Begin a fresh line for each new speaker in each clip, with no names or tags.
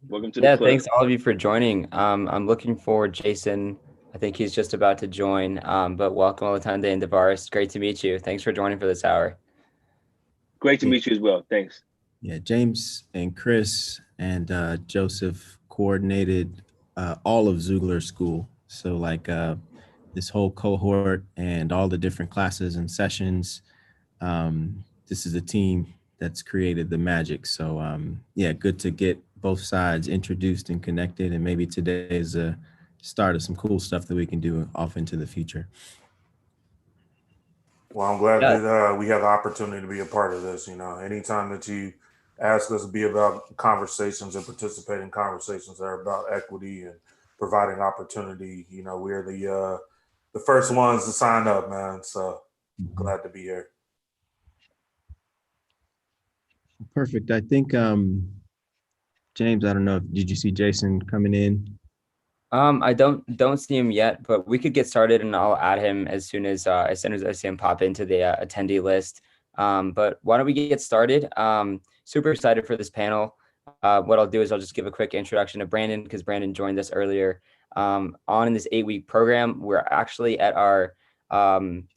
Welcome to the
Yeah,
club.
thanks all of you for joining. I'm looking forward, Jason. I think he's just about to join. But welcome, Latande and Devaris. Great to meet you. Thanks for joining for this hour.
Great to
Yeah,
meet you as well. Thanks.
yeah, James and Chris and Joseph coordinated all of Xoogler School. So this whole cohort and all the different classes and sessions. This is a team that's created the magic. So yeah, good to get both sides introduced and connected. And maybe today is a start of some cool stuff that we can do off into the future.
Well, I'm glad
Yeah,
that we have the opportunity to be a part of this. Anytime that you ask us to be about conversations and participate in conversations that are about equity and providing opportunity, we're the first ones to sign up, man. So
Mhm.
glad to be here.
Perfect. I think James, I don't know, did you see Jason coming in?
I don't see him yet, but we could get started, and I'll add him as soon as I see him pop into the attendee list. But why don't we get started? Super excited for this panel. What I'll do is I'll just give a quick introduction to Brandon because Brandon joined us earlier. On in this 8-week program, we're actually at our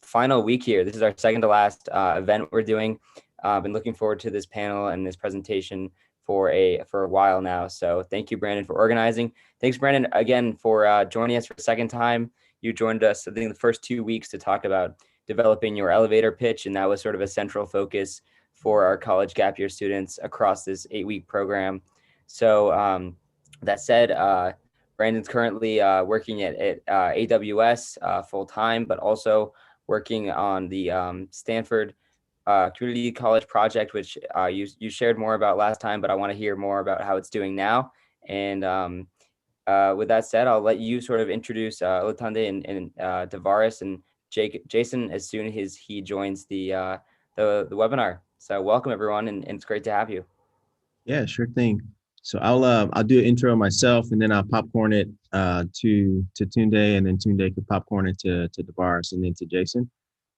final week here. This is our second to last event we're doing. Been looking forward to this panel and this presentation for a while now. So thank you, Brandon, for organizing. Thanks, Brandon, again for joining us for a second time. You joined us, I think, the first 2 weeks to talk about developing your elevator pitch, and that was sort of a central focus for our college gap year students across this 8-week program. So that said, Brandon's currently working at AWS full time, but also working on the Stanford community college project, which you shared more about last time, but I want to hear more about how it's doing now. And with that said, I'll let you sort of introduce Latande and Tavares and Jason as soon as he joins the webinar. So welcome everyone, and it's great to have you.
Yeah, sure thing. So I'll do an intro myself, and then I'll popcorn it to Tunde, and then Tunde could popcorn it to Devaris, and then to Jason.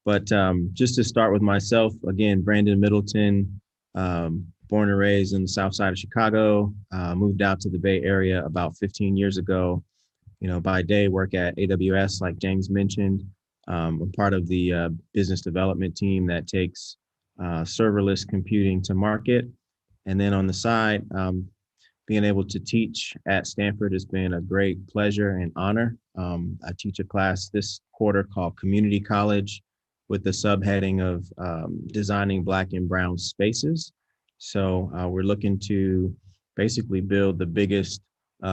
But just to start with myself, again, Brandon Middleton, born and raised in the South Side of Chicago, moved out to the Bay Area about 15 years ago. By day work at AWS, like James mentioned. I'm part of the business development team that takes serverless computing to market. And then on the side, being able to teach at Stanford has been a great pleasure and honor. I teach a class this quarter called Community College with the subheading of designing Black and Brown spaces. So we're looking to basically build the biggest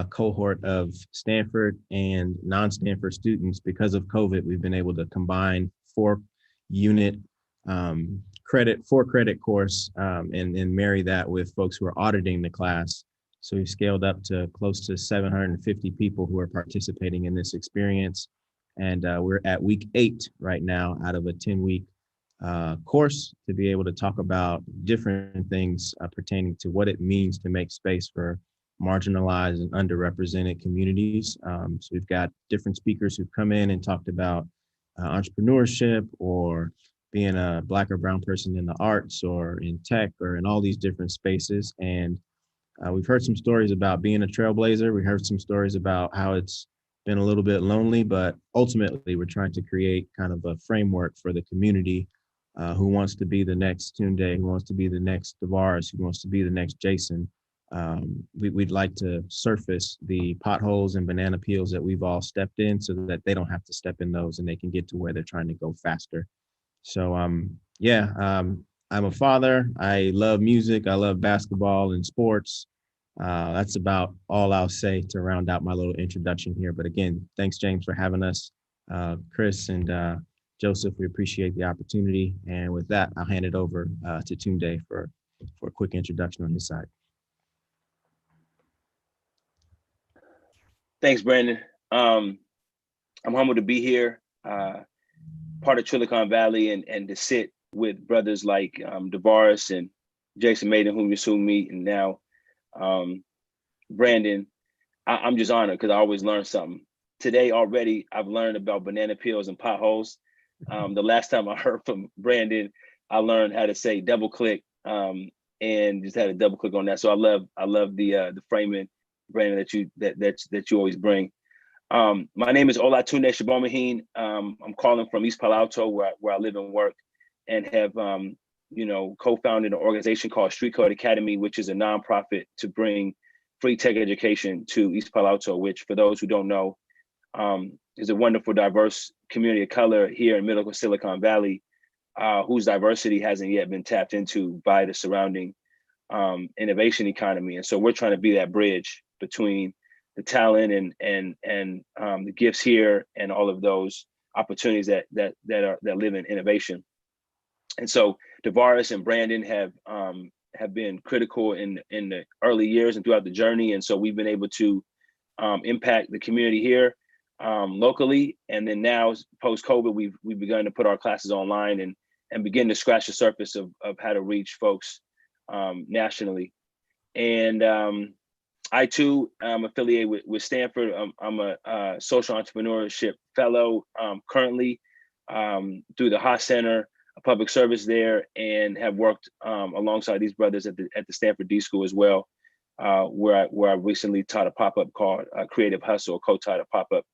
cohort of Stanford and non-Stanford students. Because of COVID, we've been able to combine 4-unit four credit course and marry that with folks who are auditing the class. So we've scaled up to close to 750 people who are participating in this experience. And we're at week 8 right now out of a 10-week course to be able to talk about different things pertaining to what it means to make space for marginalized and underrepresented communities. So we've got different speakers who've come in and talked about entrepreneurship or being a Black or brown person in the arts or in tech or in all these different spaces. And we've heard some stories about being a trailblazer. We heard some stories about how it's been a little bit lonely, but ultimately we're trying to create kind of a framework for the community who wants to be the next Tunde, who wants to be the next Tavares, who wants to be the next Jason. We'd like to surface the potholes and banana peels that we've all stepped in so that they don't have to step in those and they can get to where they're trying to go faster. So yeah, I'm a father. I love music. I love basketball and sports. That's about all I'll say to round out my little introduction here. But again, thanks, James, for having us. Chris and Joseph, we appreciate the opportunity. And with that, I'll hand it over to Tunde for a quick introduction on his side.
Thanks, Brandon. Um, I'm humbled to be here, part of Silicon Valley, and to sit with brothers like Devaris and Jason Maden, whom you soon meet, and now Brandon. I'm just honored because I always learn something. Today already, I've learned about banana peels and potholes. The last time I heard from Brandon, I learned how to say double click, and just had a double click on that. So I love the framing Brandon, that you always bring. My name is Olatunde Shabomahin. I'm calling from East Palo Alto, where I live and work, and have co-founded an organization called Street Code Academy, which is a nonprofit to bring free tech education to East Palo Alto, which, for those who don't know, is a wonderful, diverse community of color here in Middleton, Silicon Valley, whose diversity hasn't yet been tapped into by the surrounding innovation economy. And so we're trying to be that bridge between the talent and the gifts here and all of those opportunities that live in innovation. And so Devaris and Brandon have been critical in the early years and throughout the journey. And so we've been able to impact the community here locally. And then now, post-COVID, we've begun to put our classes online and begin to scratch the surface of how to reach folks nationally. And I too am affiliated with Stanford. I'm a social entrepreneurship fellow currently through the Haas Center, a public service there, and have worked alongside these brothers at the Stanford D School as well, where I recently taught a pop-up called Creative Hustle, co-taught a pop-up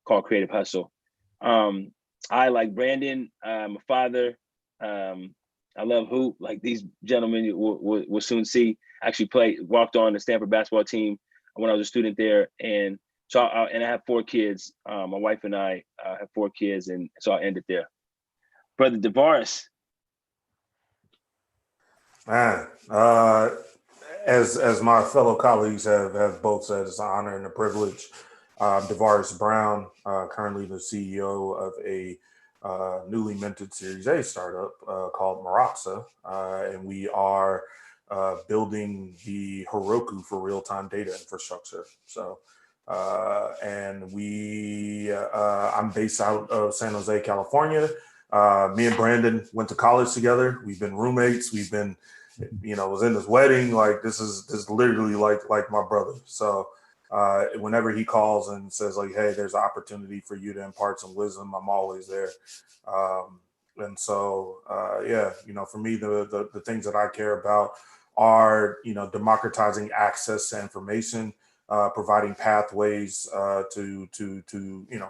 called Creative Hustle. I, like Brandon, I'm a father. I love hoop, like these gentlemen will soon see. Actually walked on the Stanford basketball team when I was a student there. And so, and I have 4 kids. My wife and I have 4 kids, and so I'll end it there. Brother Devaris.
Man, as my fellow colleagues have both said, it's an honor and a privilege. Devaris Brown, currently the CEO of a newly minted Series A startup called Maratsa, and we are building the Heroku for real-time data infrastructure. So, and I'm based out of San Jose, California. Me and Brandon went to college together. We've been roommates. We've been, was in his wedding. Like this is literally like my brother. So whenever he calls and says like, hey, there's an opportunity for you to impart some wisdom, I'm always there. And so, for me, the things that I care about are, democratizing access to information, providing pathways to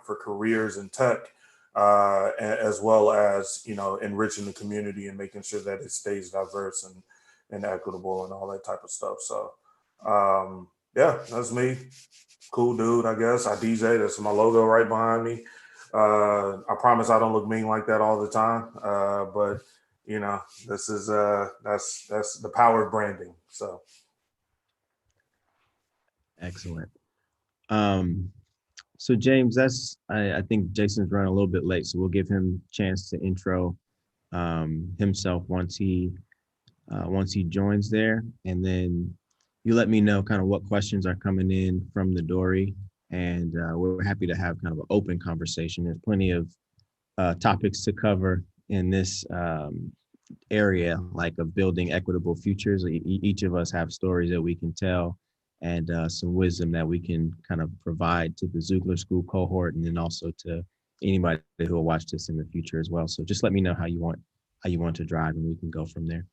for careers in tech, as well as, enriching the community and making sure that it stays diverse and equitable and all that type of stuff. So, that's me. Cool dude, I guess. I DJ. That's my logo right behind me. I promise I don't look mean like that all the time. But this is that's the power of branding. So
excellent. So James, I think Jason's running a little bit late, so we'll give him a chance to intro himself once he joins there, and then you let me know kind of what questions are coming in from the Dory, and we're happy to have kind of an open conversation. There's plenty of topics to cover in this area, like of building equitable futures. Each of us have stories that we can tell and some wisdom that we can kind of provide to the Xoogler School cohort, and then also to anybody who will watch this in the future as well. So just let me know how you want to drive, and we can go from there.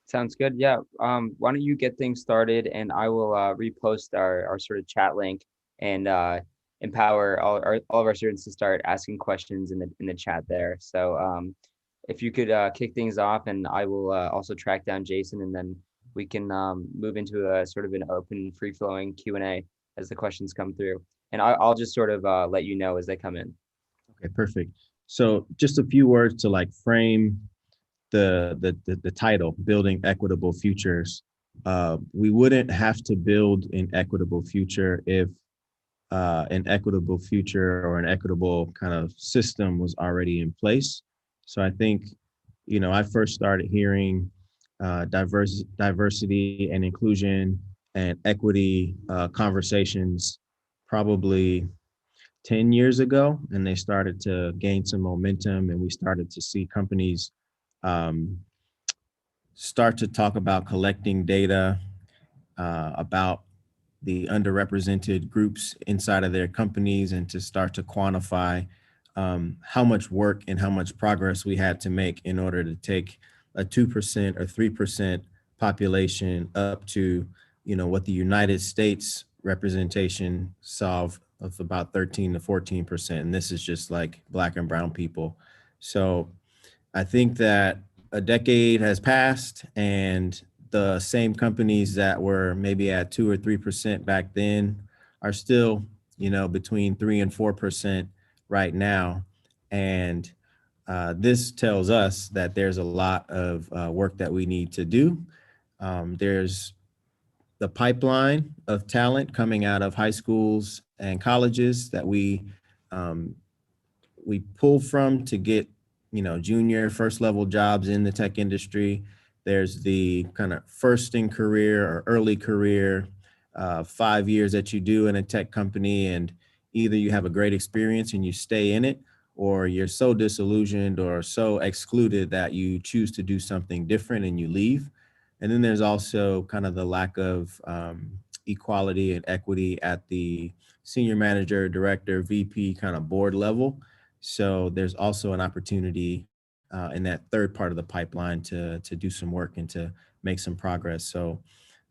Sounds good. Yeah. Why don't you get things started, and I will repost our sort of chat link and empower all of our students to start asking questions in the chat there. So if you could kick things off, and I will also track down Jason, and then we can move into a sort of an open, free-flowing Q&A as the questions come through. And I'll just sort of let you know as they come in.
Okay, perfect. So just a few words to like frame the title, Building Equitable Futures. We wouldn't have to build an equitable future if an equitable future or an equitable kind of system was already in place. So I think, I first started hearing diversity and inclusion and equity conversations probably 10 years ago, and they started to gain some momentum, and we started to see companies start to talk about collecting data about the underrepresented groups inside of their companies, and to start to quantify how much work and how much progress we had to make in order to take a 2% or 3% population up to, what the United States representation solve of about 13 to 14%. And this is just like Black and brown people. So I think that a decade has passed and the same companies that were maybe at 2 or 3% back then are still, between 3 and 4% right now. And this tells us that there's a lot of work that we need to do. There's the pipeline of talent coming out of high schools and colleges that we pull from to get, junior first level jobs in the tech industry. There's the kind of first in career or early career 5 years that you do in a tech company, and either you have a great experience and you stay in it, or you're so disillusioned or so excluded that you choose to do something different and you leave. And then there's also kind of the lack of equality and equity at the senior manager, director, VP kind of board level. So there's also an opportunity in that third part of the pipeline to do some work and to make some progress. So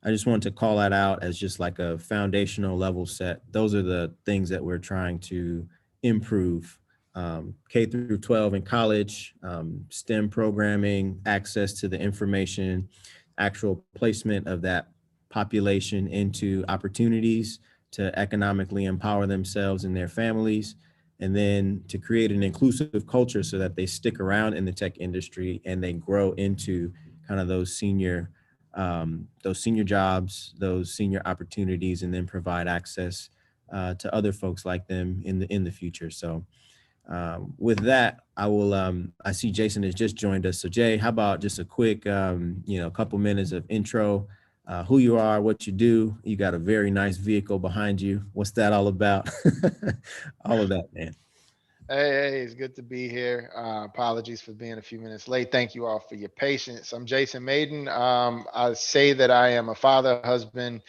I just wanted to call that out as just like a foundational level set. Those are the things that we're trying to improve. K through 12 in college, STEM programming, access to the information, actual placement of that population into opportunities to economically empower themselves and their families, and then to create an inclusive culture so that they stick around in the tech industry and they grow into kind of those senior jobs, those senior opportunities, and then provide access to other folks like them in the future. So with that, I see Jason has just joined us. So Jay, how about just a quick, couple minutes of intro, who you are, what you do. You got a very nice vehicle behind you. What's that all about? All of that, man.
Hey, it's good to be here. Apologies for being a few minutes late. Thank you all for your patience. I'm Jason Maden. I say that I am a father, husband,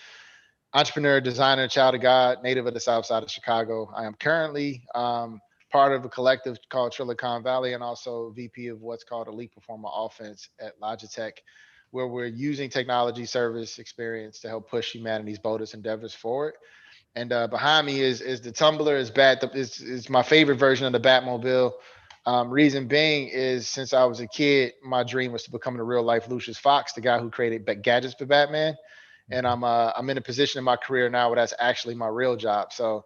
entrepreneur, designer, child of God, native of the South Side of Chicago. I am currently part of a collective called Silicon Valley, and also VP of what's called Elite Performer Offense at Logitech, where we're using technology, service, experience to help push humanity's boldest endeavors forward. And behind me is the Tumbler, is my favorite version of the Batmobile. Reason being is since I was a kid, my dream was to become the real life Lucius Fox, the guy who created gadgets for Batman. And I'm in a position in my career now where that's actually my real job. So,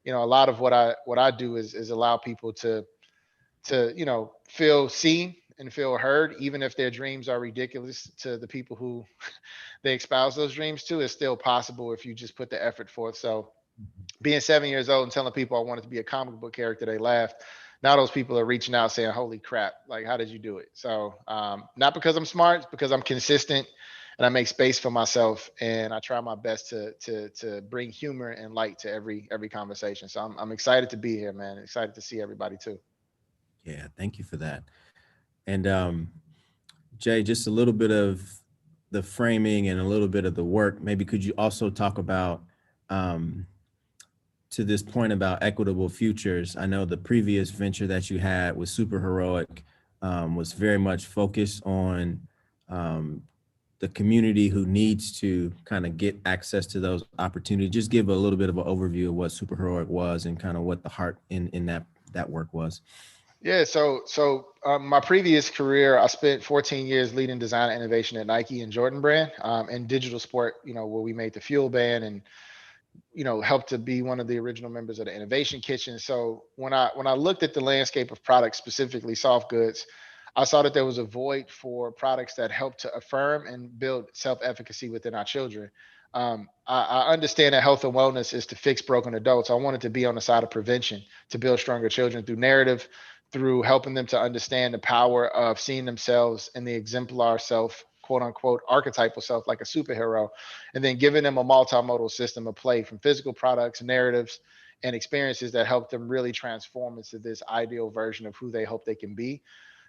a lot of what I do is allow people to feel seen and feel heard, even if their dreams are ridiculous to the people who they espouse those dreams to. Is still possible if you just put the effort forth. So being 7 years old and telling people I wanted to be a comic book character, they laughed. Now those people are reaching out saying, holy crap, like, how did you do it? So not because I'm smart, it's because I'm consistent and I make space for myself, and I try my best to bring humor and light to every conversation. So I'm excited to be here, man. Excited to see everybody too.
Yeah, thank you for that. And Jay, just a little bit of the framing and a little bit of the work. Maybe could you also talk about to this point about equitable futures? I know the previous venture that you had with Super Heroic was very much focused on the community who needs to kind of get access to those opportunities. Just give a little bit of an overview of what Super Heroic was and kind of what the heart in that work was.
Yeah, so my previous career, I spent 14 years leading design and innovation at Nike and Jordan brand, and digital sport, where we made the Fuel Band and, helped to be one of the original members of the Innovation Kitchen. So when I looked at the landscape of products, specifically soft goods, I saw that there was a void for products that help to affirm and build self-efficacy within our children. I understand that health and wellness is to fix broken adults. I wanted to be on the side of prevention, to build stronger children through narrative, through helping them to understand the power of seeing themselves in the exemplar self, quote unquote, archetypal self, like a superhero, and then giving them a multimodal system of play from physical products, narratives, and experiences that help them really transform into this ideal version of who they hope they can be.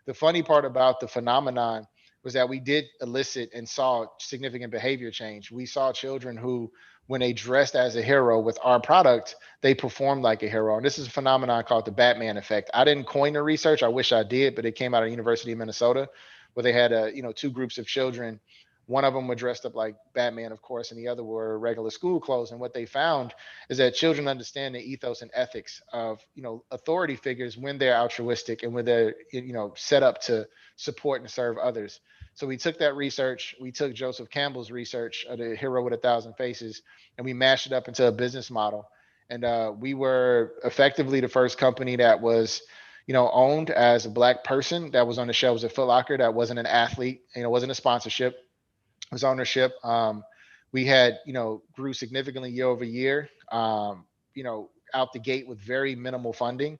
The funny part about the phenomenon was that we did elicit and saw significant behavior change. We saw children who, when they dressed as a hero with our product, they performed like a hero. And this is a phenomenon called the Batman effect. I didn't coin the research. I wish I did, but it came out of the University of Minnesota, where they had two groups of children One of them were dressed up like Batman, of course, and the other were regular school clothes. And what they found is that children understand the ethos and ethics of, authority figures when they're altruistic and when they're, set up to support and serve others. So we took that research, we took Joseph Campbell's research, The Hero with a Thousand Faces, and we mashed it up into a business model. And we were effectively the first company that was, owned as a Black person, that was on the shelves at Foot Locker, that wasn't an athlete, wasn't a sponsorship, was ownership. We had, grew significantly year over year, out the gate with very minimal funding,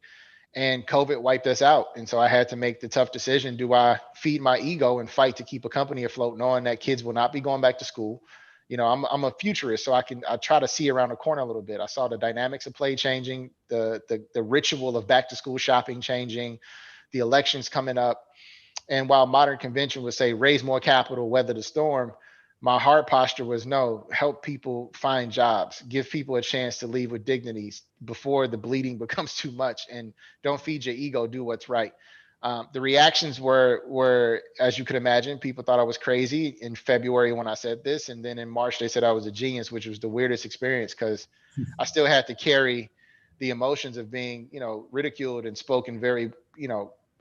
and COVID wiped us out. And so I had to make the tough decision. Do I feed my ego and fight to keep a company afloat, knowing that kids will not be going back to school? I'm a futurist, so I try to see around the corner a little bit. I saw the dynamics of play changing, the ritual of back to school shopping changing, the elections coming up. And while modern convention would say raise more capital, weather the storm, my heart posture was no, help people find jobs, give people a chance to leave with dignities before the bleeding becomes too much, and don't feed your ego, do what's right. The reactions were, as you could imagine, people thought I was crazy in February when I said this. And then in March, they said I was a genius, which was the weirdest experience because I still had to carry the emotions of being, ridiculed and spoken very,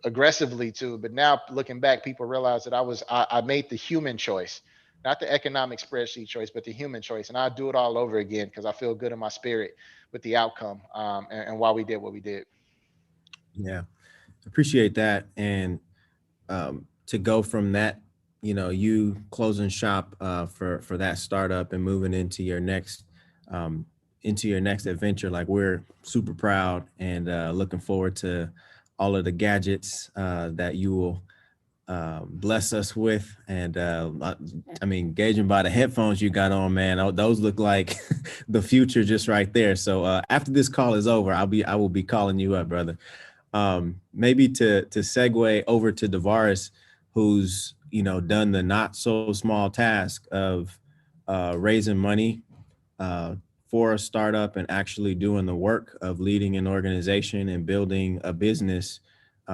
aggressively to. But now looking back, people realize that I made the human choice, not the economic spreadsheet choice, but the human choice. And I'll do it all over again because I feel good in my spirit with the outcome, and why we did what we did.
Yeah, appreciate that. And to go from that, you closing shop for that startup and moving into your next adventure, like, we're super proud and looking forward to all of the gadgets that you will bless us with. And I mean, gauging by the headphones you got on, man, those look like the future just right there. So after this call is over, I will be calling you up, brother. Maybe to segue over to DeVaris, who's done the not so small task of raising money for a startup and actually doing the work of leading an organization and building a business.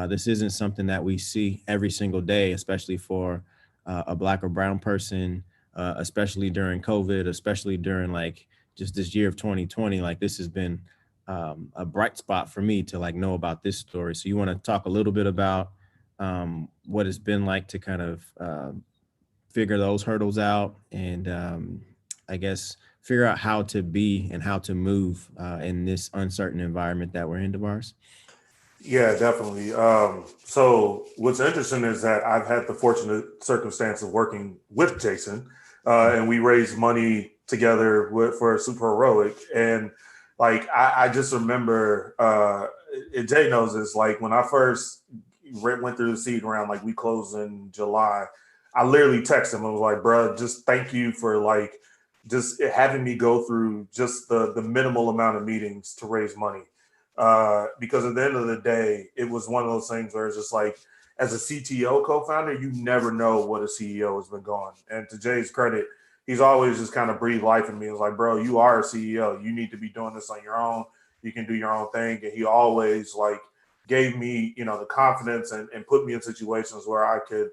This isn't something that we see every single day, especially for a Black or brown person, especially during COVID, especially during like just this year of 2020. Like, this has been a bright spot for me to know about this story. So you want to talk a little bit about what it's been like to kind of figure those hurdles out and I guess figure out how to be and how to move in this uncertain environment that we're in, DeVaris?
Yeah, definitely. So what's interesting is that I've had the fortunate circumstance of working with Jason, and we raised money together for Super Heroic. And I just remember, and Jay knows this, when I first went through the seed round, we closed in July, I literally texted him. I was like, bro, just thank you for just having me go through just the minimal amount of meetings to raise money. Because at the end of the day, it was one of those things where it's just as a CTO co-founder, you never know what a CEO has been going. And to Jay's credit, he's always just kind of breathed life in me. It was like, bro, you are a CEO. You need to be doing this on your own. You can do your own thing. And he always gave me, the confidence and put me in situations where I could,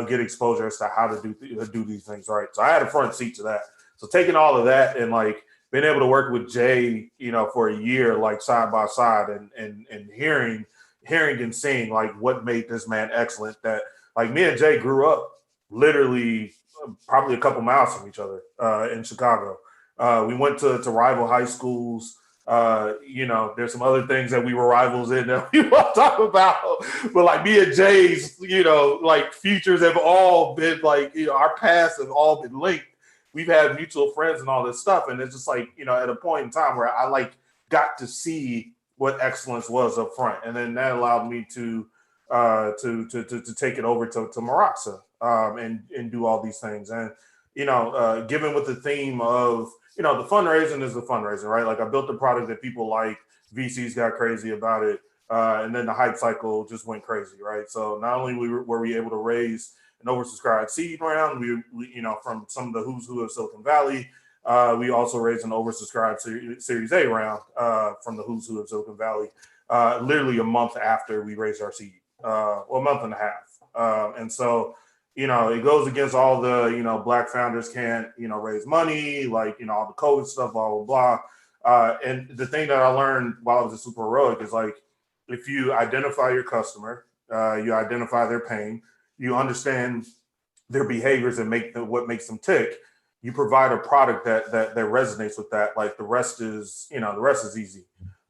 get exposure as to how to do these things right. So I had a front seat to that. So taking all of that and being able to work with Jay, for a year, side by side and hearing and seeing what made this man excellent, that me and Jay grew up literally probably a couple miles from each other in Chicago. We went to rival high schools. There's some other things that we were rivals in that we won't talk about, but me and Jay's, futures have all been our paths have all been linked. We've had mutual friends and all this stuff. And it's just at a point in time where I got to see what excellence was up front. And then that allowed me to take it over to Maratza and do all these things. And, given with the theme of, the fundraising is the fundraising, right? I built a product that people like, VCs got crazy about it. And then the hype cycle just went crazy, right? So not only were we able to raise an oversubscribed seed round, we from some of the who's who of Silicon Valley, we also raised an oversubscribed Series A round from the who's who of Silicon Valley, literally a month after we raised our seed, a month and a half. And so, it goes against all the, Black founders can't, raise money, like, all the COVID stuff, blah, blah, blah. And the thing that I learned while I was a super heroic is like, if you identify your customer, you identify their pain, you understand their behaviors and what makes them tick, you provide a product that resonates with that. Like the rest is easy.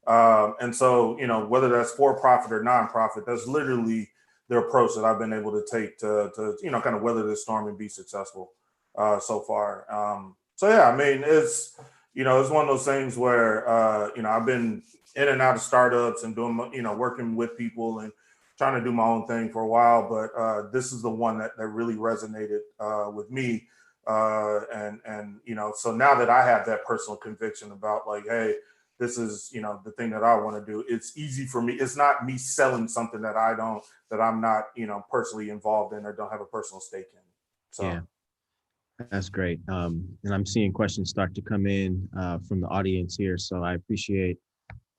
And so, whether that's for profit or nonprofit, that's literally the approach that I've been able to take to kind of weather this storm and be successful so far. So yeah, I mean, it's one of those things where I've been in and out of startups and doing working with people and trying to do my own thing for a while, but this is the one that really resonated with me. So now that I have that personal conviction about like, hey, this is, the thing that I want to do, it's easy for me. It's not me selling something that I'm not, personally involved in or don't have a personal stake in. So
yeah, that's great. And I'm seeing questions start to come in from the audience here. So I appreciate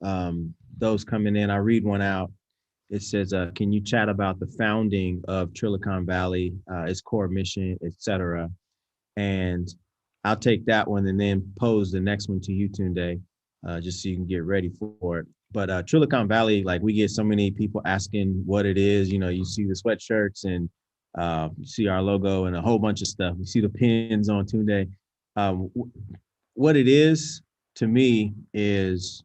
those coming in. I'll read one out. It says, can you chat about the founding of Trilicon Valley, its core mission, et cetera? And I'll take that one and then pose the next one to you, Tunde, just so you can get ready for it. But Trilicon Valley, like we get so many people asking what it is. You see the sweatshirts and you see our logo and a whole bunch of stuff. You see the pins on Tunde. What it is to me is,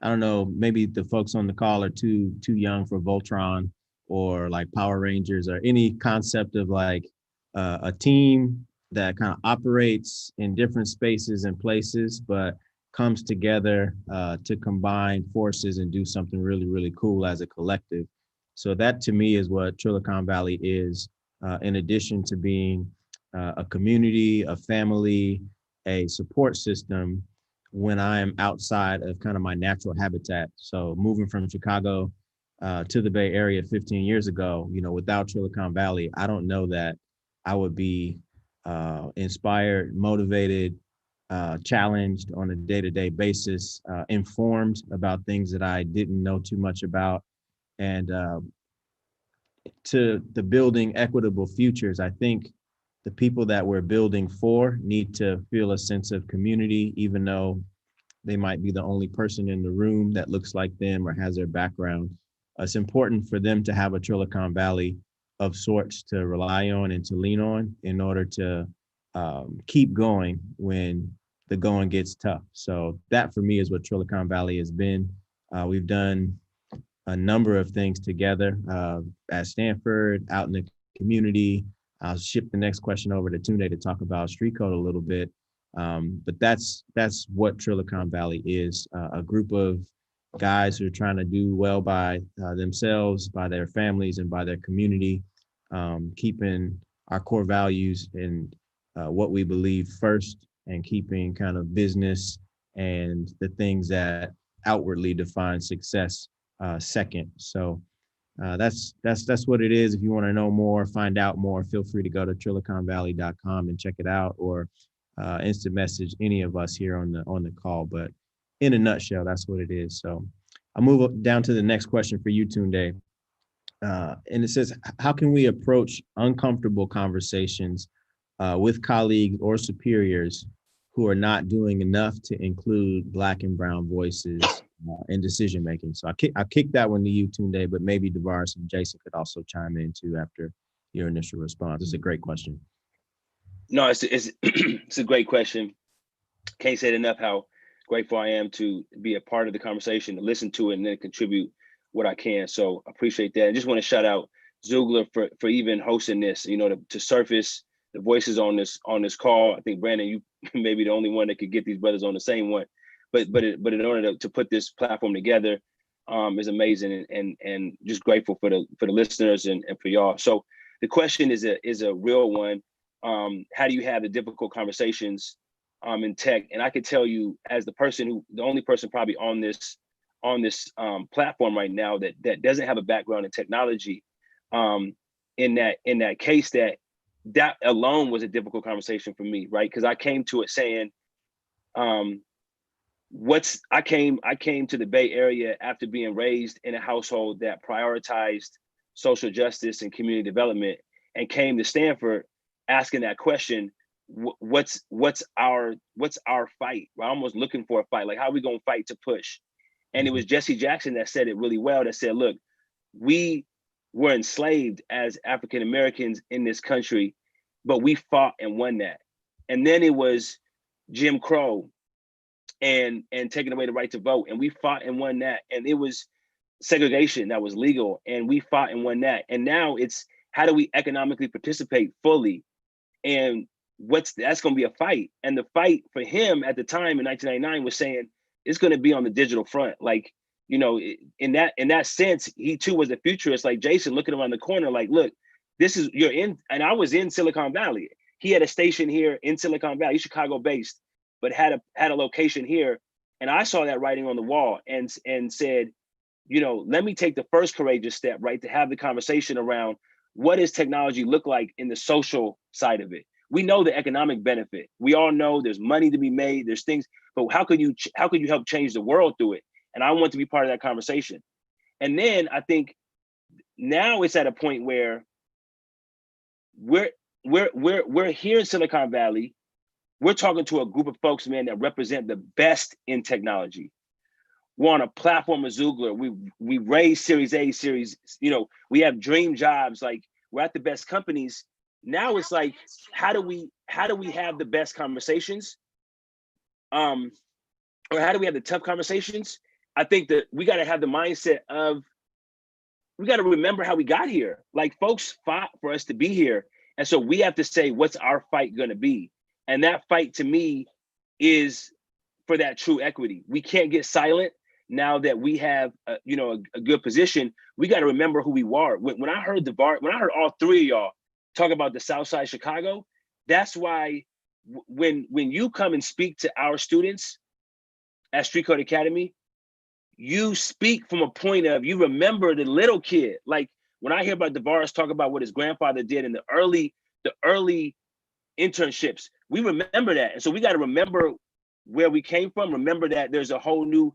I don't know, maybe the folks on the call are too young for Voltron or like Power Rangers or any concept of like a team that kind of operates in different spaces and places, but comes together to combine forces and do something really, really cool as a collective. So that to me is what Trilicon Valley is, in addition to being a community, a family, a support system when I am outside of kind of my natural habitat. So moving from Chicago to the Bay Area 15 years ago, without Trilicon Valley, I don't know that I would be inspired, motivated, challenged on a day-to-day basis, informed about things that I didn't know too much about. And to the building equitable futures, I think the people that we're building for need to feel a sense of community, even though they might be the only person in the room that looks like them or has their background. It's important for them to have a Trilicon Valley of sorts to rely on and to lean on in order to keep going when the going gets tough. So that for me is what Trilicon Valley has been. We've done a number of things together at Stanford, out in the community. I'll ship the next question over to Tunde to talk about Street Code a little bit. But that's what Trilicon Valley is, a group of guys who are trying to do well by themselves, by their families, and by their community, keeping our core values and what we believe first, and keeping kind of business and the things that outwardly define success second. So that's what it is. If you want to know more, find out more, feel free to go to triliconvalley.com and check it out, or instant message any of us here on the call. But in a nutshell, that's what it is. So I'll move down to the next question for you, Tunde. And it says, how can we approach uncomfortable conversations with colleagues or superiors who are not doing enough to include Black and brown voices in decision making? So I'll kick that one to you, Tunde, but maybe Devaris and Jason could also chime in too after your initial response. It's a great question.
No, it's it's a great question. Can't say it enough how grateful I am to be a part of the conversation, to listen to it, and then contribute what I can. So appreciate that. I just want to shout out Xoogler for even hosting this, to surface the voices on this call. I think Brandon, you may be the only one that could get these brothers on the same one, but in order to put this platform together is amazing, and just grateful for the listeners and for y'all. So the question is a real one. How do you have the difficult conversations in tech? And I could tell you, as the only person probably on this platform right now that doesn't have a background in technology, in that case, that alone was a difficult conversation for me, right? Because I came to it saying, I came to the Bay Area after being raised in a household that prioritized social justice and community development. and came to Stanford asking that question, what's our fight? We're almost looking for a fight. Like, how are we gonna fight to push? And it was Jesse Jackson that said it really well, that said, look, we were enslaved as African Americans in this country, but we fought and won that. And then it was Jim Crow and taking away the right to vote, and we fought and won that. And it was segregation that was legal, and we fought and won that. And now it's, how do we economically participate fully? And that's going to be a fight. And the fight for him at the time in 1999 was saying it's going to be on the digital front. Like, you know, in that sense, he too was a futurist, like Jason, looking around the corner, like, look, this is, you're in, and I was in Silicon Valley. He had a station here in Silicon Valley, Chicago based, but had a location here. And I saw that writing on the wall and said, you know, let me take the first courageous step, right, to have the conversation around what does technology look like in the social side of it. We know the economic benefit. We all know there's money to be made, there's things, but how could you help change the world through it? And I want to be part of that conversation. And then I think now it's at a point where we're here in Silicon Valley. We're talking to a group of folks, man, that represent the best in technology. We're on a platform of Xoogler. We raise Series A, Series, you know, we have dream jobs. Like, we're at the best companies. Now it's like, how do we have the best conversations? Or how do we have the tough conversations? I think that we got to have the mindset of, we got to remember how we got here. Like, folks fought for us to be here. And so we have to say, what's our fight going to be? And that fight, to me, is for that true equity. We can't get silent now that we have a good position. We got to remember who we are. When I heard all three of y'all talk about the South Side Chicago, that's why when you come and speak to our students at Street Code Academy, you speak from a point of, you remember the little kid. Like, when I hear about DeVaris talk about what his grandfather did in the early internships, we remember that. And so we got to remember where we came from, remember that there's a whole new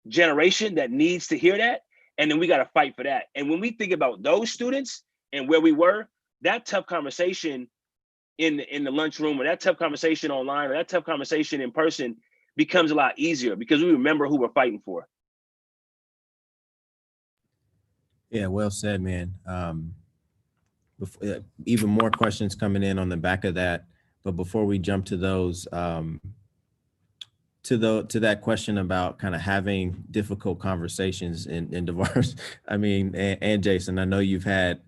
generation that needs to hear that. And then we got to fight for that. And when we think about those students and where we were, that tough conversation in the lunchroom, or that tough conversation online, or that tough conversation in person becomes a lot easier because we remember who we're fighting for.
Yeah, well said, man. Even more questions coming in on the back of that. But before we jump to those, to that question about kind of having difficult conversations in divorce, I mean, and Jason, I know you've had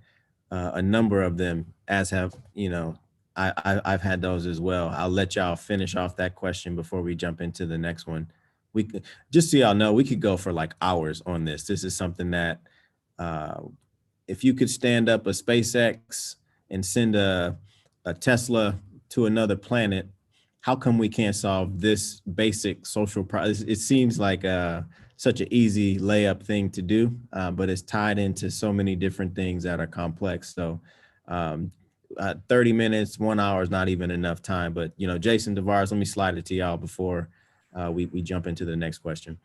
a number of them, as have, you know, I've had those as well. I'll let y'all finish off that question before we jump into the next one. We could, just so y'all know, we could go for like hours on this. This is something that, if you could stand up a SpaceX and send a Tesla to another planet, how come we can't solve this basic social problem? It seems like such an easy layup thing to do, but it's tied into so many different things that are complex. So 30 minutes, 1 hour is not even enough time. But, you know, Jason, DeVaris, let me slide it to y'all before we jump into the next question.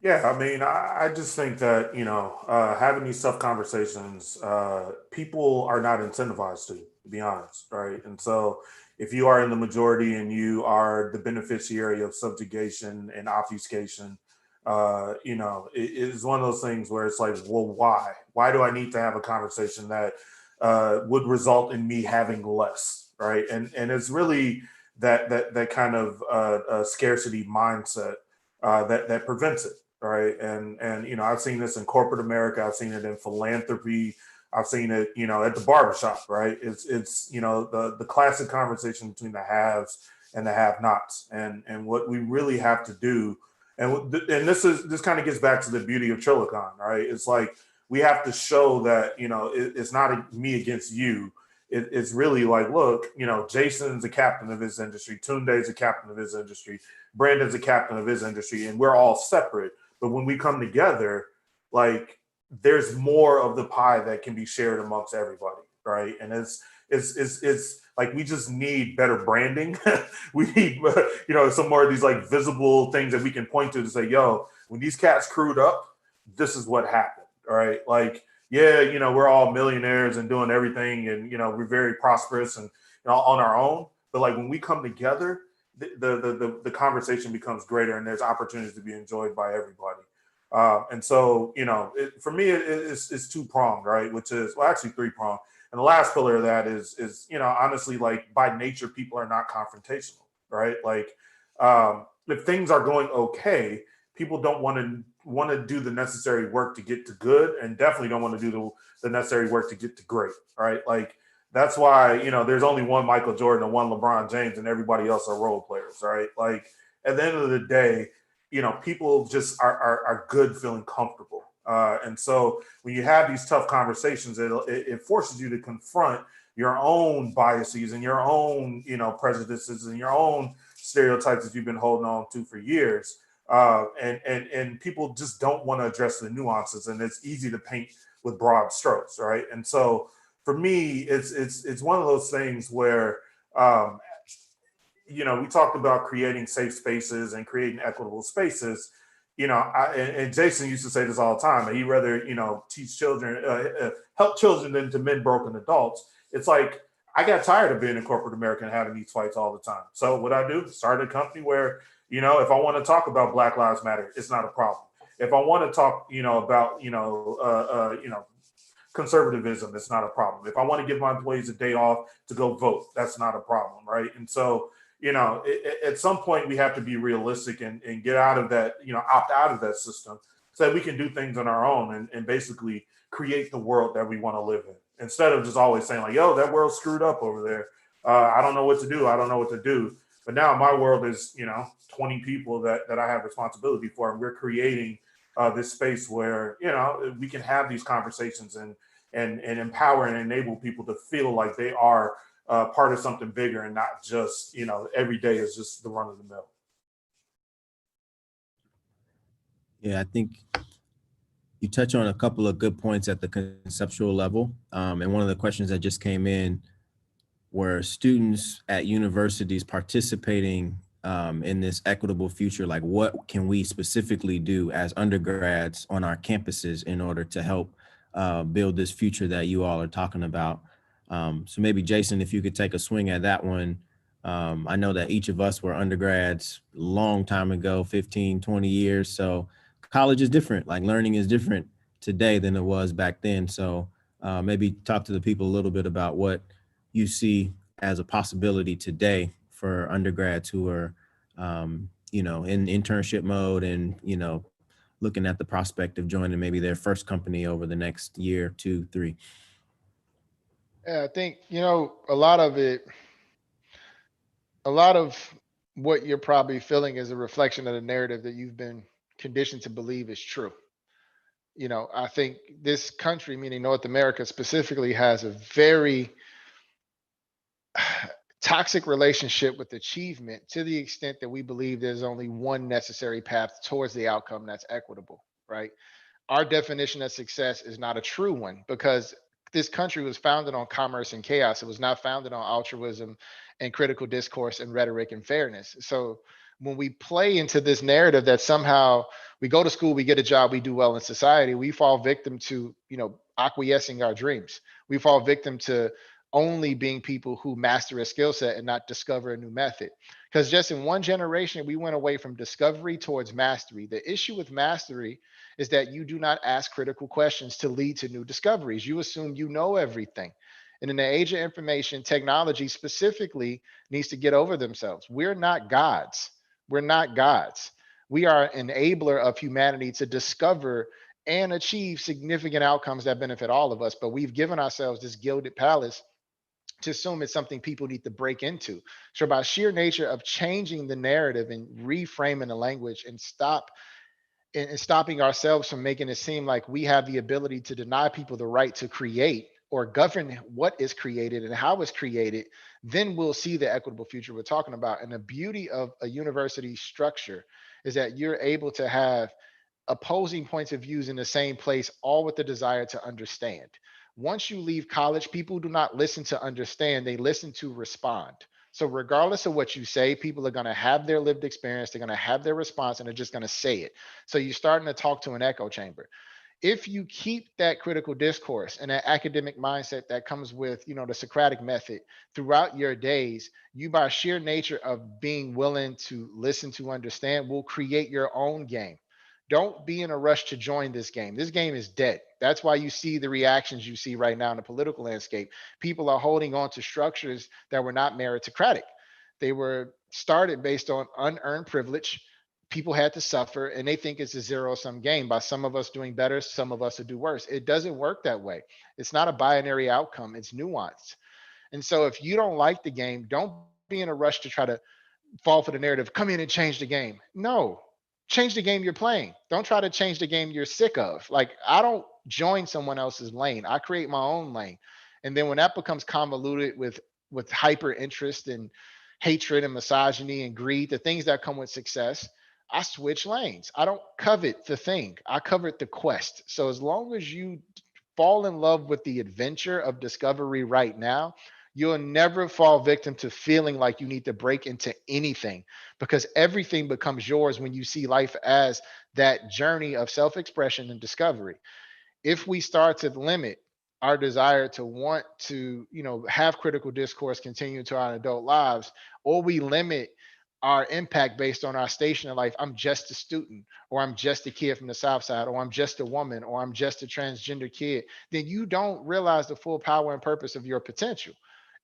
Yeah, I mean, I just think that, you know, having these tough conversations, people are not incentivized to be honest, right? And so if you are in the majority and you are the beneficiary of subjugation and obfuscation, you know, it is one of those things where it's like, well, why? Why do I need to have a conversation that would result in me having less, right? And it's really that kind of scarcity mindset that prevents it. Right. And, you know, I've seen this in corporate America. I've seen it in philanthropy. I've seen it, you know, at the barbershop. Right. It's, you know, the classic conversation between the haves and the have nots. And what we really have to do. And this kind of gets back to the beauty of Trilicon. Right. It's like we have to show that, you know, it's not me against you. It's really like, look, you know, Jason's a captain of his industry. Tunde's a captain of his industry. Brandon's a captain of his industry. And we're all separate. But when we come together, like, there's more of the pie that can be shared amongst everybody, right? And it's like, we just need better branding. We need, you know, some more of these like visible things that we can point to say, yo, when these cats crewed up, this is what happened, all right? Like, yeah, you know, we're all millionaires and doing everything, and you know, we're very prosperous and you know, on our own. But like when we come together, the conversation becomes greater, and there's opportunities to be enjoyed by everybody. And so, you know, for me, it's two pronged, right? Which is, well, actually three pronged. And the last pillar of that is, you know, honestly, like by nature, people are not confrontational, right? Like, if things are going okay, people don't want to do the necessary work to get to good, and definitely don't want to do the necessary work to get to great, right? Like that's why, you know, there's only one Michael Jordan and one LeBron James, and everybody else are role players, right? Like at the end of the day, you know, people just are good feeling comfortable. And so when you have these tough conversations, it forces you to confront your own biases and your own, you know, prejudices and your own stereotypes that you've been holding on to for years. And people just don't want to address the nuances, and it's easy to paint with broad strokes, right? And so for me, it's one of those things where you know, we talked about creating safe spaces and creating equitable spaces. You know, and Jason used to say this all the time. That he'd rather, you know, teach children, help children than to mend broken adults. It's like I got tired of being in corporate America and having these fights all the time. So what I do, start a company where, you know, if I want to talk about Black Lives Matter, it's not a problem. If I want to talk, you know, about, you know, conservatism, it's not a problem. If I want to give my employees a day off to go vote, that's not a problem, right? And so, you know, at some point we have to be realistic and get out of that, you know, opt out of that system so that we can do things on our own and basically create the world that we want to live in, instead of just always saying like, yo, that world's screwed up over there. I don't know what to do. I don't know what to do. But now my world is, you know, 20 people that I have responsibility for. And we're creating this space where, you know, we can have these conversations and empower and enable people to feel like they are part of something bigger and not just, you know, every day is just the run of the mill.
Yeah, I think you touch on a couple of good points at the conceptual level. And one of the questions that just came in were students at universities participating in this equitable future. Like what can we specifically do as undergrads on our campuses in order to help build this future that you all are talking about? So maybe Jason, if you could take a swing at that one. I know that each of us were undergrads a long time ago, 15, 20 years. So college is different, like learning is different today than it was back then. So maybe talk to the people a little bit about what you see as a possibility today for undergrads who are, you know, in internship mode and, you know, looking at the prospect of joining maybe their first company over the next year, 2, 3.
Yeah, I think, you know, a lot of what you're probably feeling is a reflection of the narrative that you've been conditioned to believe is true. You know, I think this country, meaning North America specifically, has a very toxic relationship with achievement, to the extent that we believe there's only one necessary path towards the outcome that's equitable, right? Our definition of success is not a true one, because this country was founded on commerce and chaos. It was not founded on altruism and critical discourse and rhetoric and fairness. So when we play into this narrative that somehow we go to school, we get a job, we do well in society, we fall victim to, you know, acquiescing our dreams. We fall victim to only being people who master a skill set and not discover a new method. Because just in one generation, we went away from discovery towards mastery. The issue with mastery is that you do not ask critical questions to lead to new discoveries. You assume you know everything. And in the age of information, technology specifically needs to get over themselves. We're not gods. We're not gods. We are an enabler of humanity to discover and achieve significant outcomes that benefit all of us. But we've given ourselves this gilded palace to assume it's something people need to break into. So by sheer nature of changing the narrative and reframing the language and stopping ourselves from making it seem like we have the ability to deny people the right to create or govern what is created and how it's created, then we'll see the equitable future we're talking about. And the beauty of a university structure is that you're able to have opposing points of views in the same place, all with the desire to understand. Once you leave college, people do not listen to understand, they listen to respond. So regardless of what you say, people are going to have their lived experience, they're going to have their response, and they're just going to say it. So you're starting to talk to an echo chamber. if you keep that critical discourse and that academic mindset that comes with, the Socratic method throughout your days, you, by sheer nature of being willing to listen to understand, will create your own game. Don't be in a rush to join this game. This game is dead. That's why you see the reactions you see right now in the political landscape. People are holding on to structures that were not meritocratic. They were started based on unearned privilege. People had to suffer, and they think it's a zero-sum game by some of us doing better, some of us will do worse. It doesn't work that way. It's not a binary outcome, it's nuanced. And so if you don't like the game, don't be in a rush to try to fall for the narrative, come in and change the game. No, change the game you're playing. Don't try to change the game you're sick of. Like, I don't join someone else's lane. I create my own lane. And then when that becomes convoluted with hyper interest and hatred and misogyny and greed, the things that come with success, I switch lanes. I don't covet the thing. I covet the quest. So as long as you fall in love with the adventure of discovery right now, you'll never fall victim to feeling like you need to break into anything, because everything becomes yours when you see life as that journey of self-expression and discovery. If we start to limit our desire to want to, have critical discourse continue to our adult lives, or we limit our impact based on our station in life, I'm just a student, or I'm just a kid from the South Side, or I'm just a woman, or I'm just a transgender kid, then you don't realize the full power and purpose of your potential.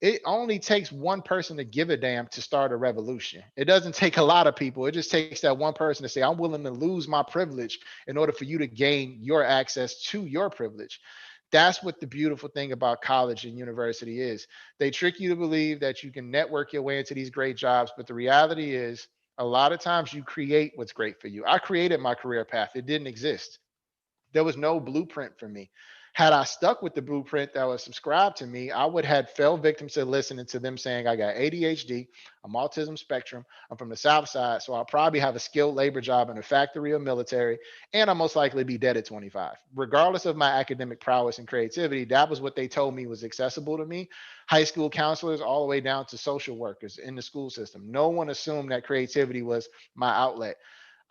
It only takes one person to give a damn to start a revolution. It doesn't take a lot of people. It just takes that one person to say, I'm willing to lose my privilege in order for you to gain your access to your privilege. That's what the beautiful thing about college and university is. They trick you to believe that you can network your way into these great jobs, but the reality is a lot of times you create what's great for you. I created my career path. It didn't exist. There was no blueprint for me. Had I stuck with the blueprint that was subscribed to me, I would have fell victim to listening to them saying I got ADHD, I'm autism spectrum, I'm from the South Side, so I'll probably have a skilled labor job in a factory or military, and I'll most likely be dead at 25. Regardless of my academic prowess and creativity, that was what they told me was accessible to me. High school counselors, all the way down to social workers in the school system. No one assumed that creativity was my outlet.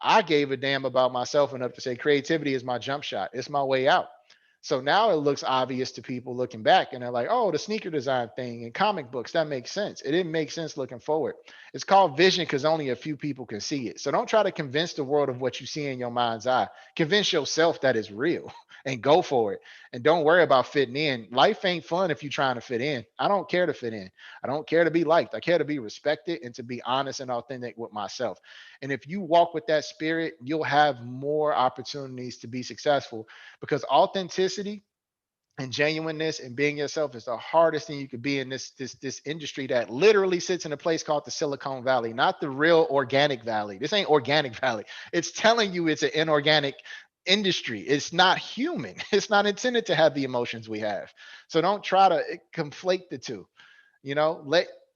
I gave a damn about myself enough to say creativity is my jump shot. It's my way out. So now it looks obvious to people looking back, and they're like, oh, the sneaker design thing and comic books, that makes sense. It didn't make sense looking forward. It's called vision because only a few people can see it. So don't try to convince the world of what you see in your mind's eye. Convince yourself that it's real and go for it. And don't worry about fitting in. Life ain't fun if you're trying to fit in. I don't care to fit in. I don't care to be liked. I care to be respected and to be honest and authentic with myself. And if you walk with that spirit, you'll have more opportunities to be successful, because authenticity and genuineness and being yourself is the hardest thing you could be in this industry that literally sits in a place called the Silicon Valley, not the real organic valley. This ain't organic valley. It's telling you it's an inorganic industry. It's not human. It's not intended to have the emotions we have. So don't try to conflate the two.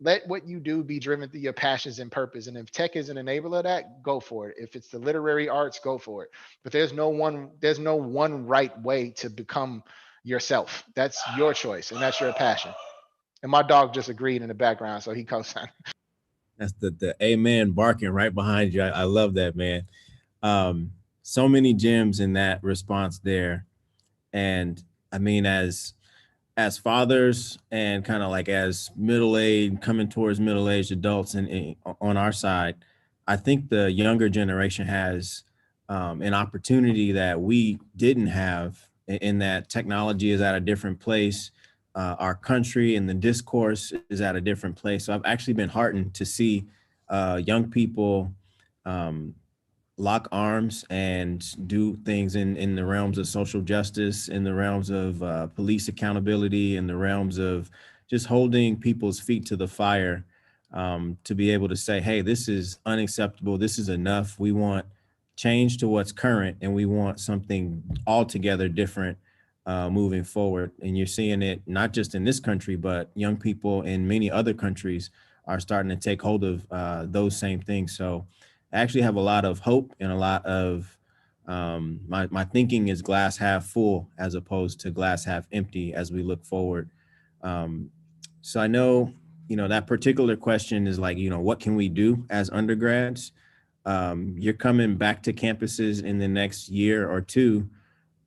Let what you do be driven through your passions and purpose. And if tech is an enabler of that, go for it. If it's the literary arts, go for it. But there's no one right way to become yourself. That's your choice, and that's your passion. And my dog just agreed in the background, so he co-signed.
That's the amen barking right behind you. I love that, man. So many gems in that response there. And I mean, as fathers and kind of like as middle-aged, coming towards middle-aged adults and on our side, I think the younger generation has an opportunity that we didn't have, in that technology is at a different place. Our country and the discourse is at a different place. So I've actually been heartened to see young people lock arms and do things in the realms of social justice, in the realms of police accountability, in the realms of just holding people's feet to the fire, to be able to say, hey, this is unacceptable. This is enough. We want change to what's current, and we want something altogether different moving forward. And you're seeing it not just in this country, but young people in many other countries are starting to take hold of those same things. So I actually have a lot of hope, and a lot of my thinking is glass half full as opposed to glass half empty as we look forward. So I know, that particular question is like, what can we do as undergrads? You're coming back to campuses in the next year or two.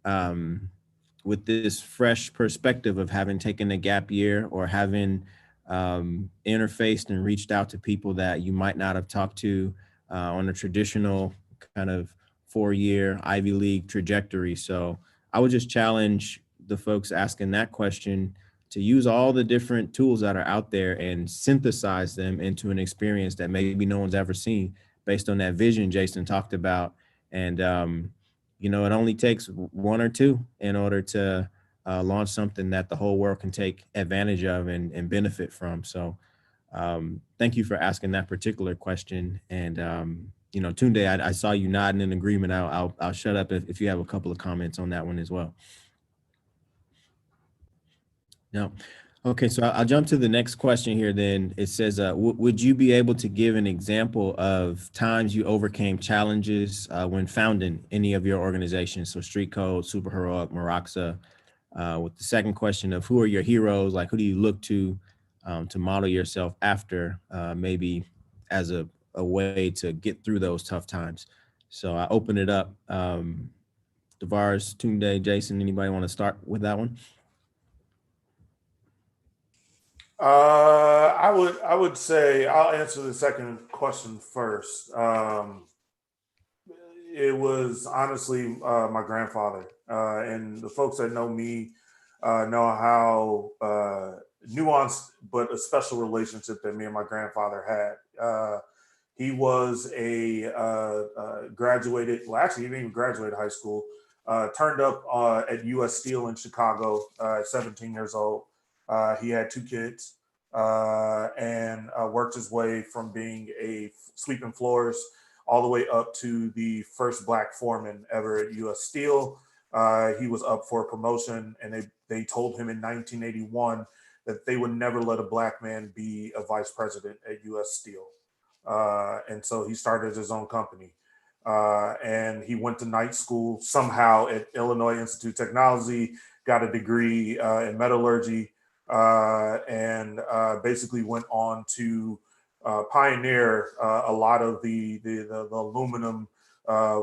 with this fresh perspective of having taken a gap year or having interfaced and reached out to people that you might not have talked to on a traditional kind of 4-year Ivy League trajectory. So I would just challenge the folks asking that question to use all the different tools that are out there and synthesize them into an experience that maybe no one's ever seen based on that vision Jason talked about. And, it only takes one or two in order to launch something that the whole world can take advantage of and benefit from. So thank you for asking that particular question. And, Tunde, I saw you nodding in agreement. I'll shut up if you have a couple of comments on that one as well. No. Okay, so I'll jump to the next question here then. It says, would you be able to give an example of times you overcame challenges when founding any of your organizations? So Street Code, Super Heroic, Maraxa. With the second question of who are your heroes? Like, who do you look to model yourself after, maybe as a way to get through those tough times? So I open it up. Devars, Tunde, Jason, anybody want to start with that one?
I would say I'll answer the second question first. It was honestly my grandfather, and the folks that know me know how nuanced but a special relationship that me and my grandfather had. He was a graduated, well, actually, he didn't even graduate high school. Turned up at U.S. Steel in Chicago at 17 years old. He had 2 kids and worked his way from being a sweeping floors all the way up to the first Black foreman ever at U.S. Steel. He was up for a promotion, and they told him in 1981 that they would never let a Black man be a vice president at U.S. Steel. And so he started his own company. And he went to night school somehow at Illinois Institute of Technology, got a degree in metallurgy, and basically went on to pioneer a lot of the aluminum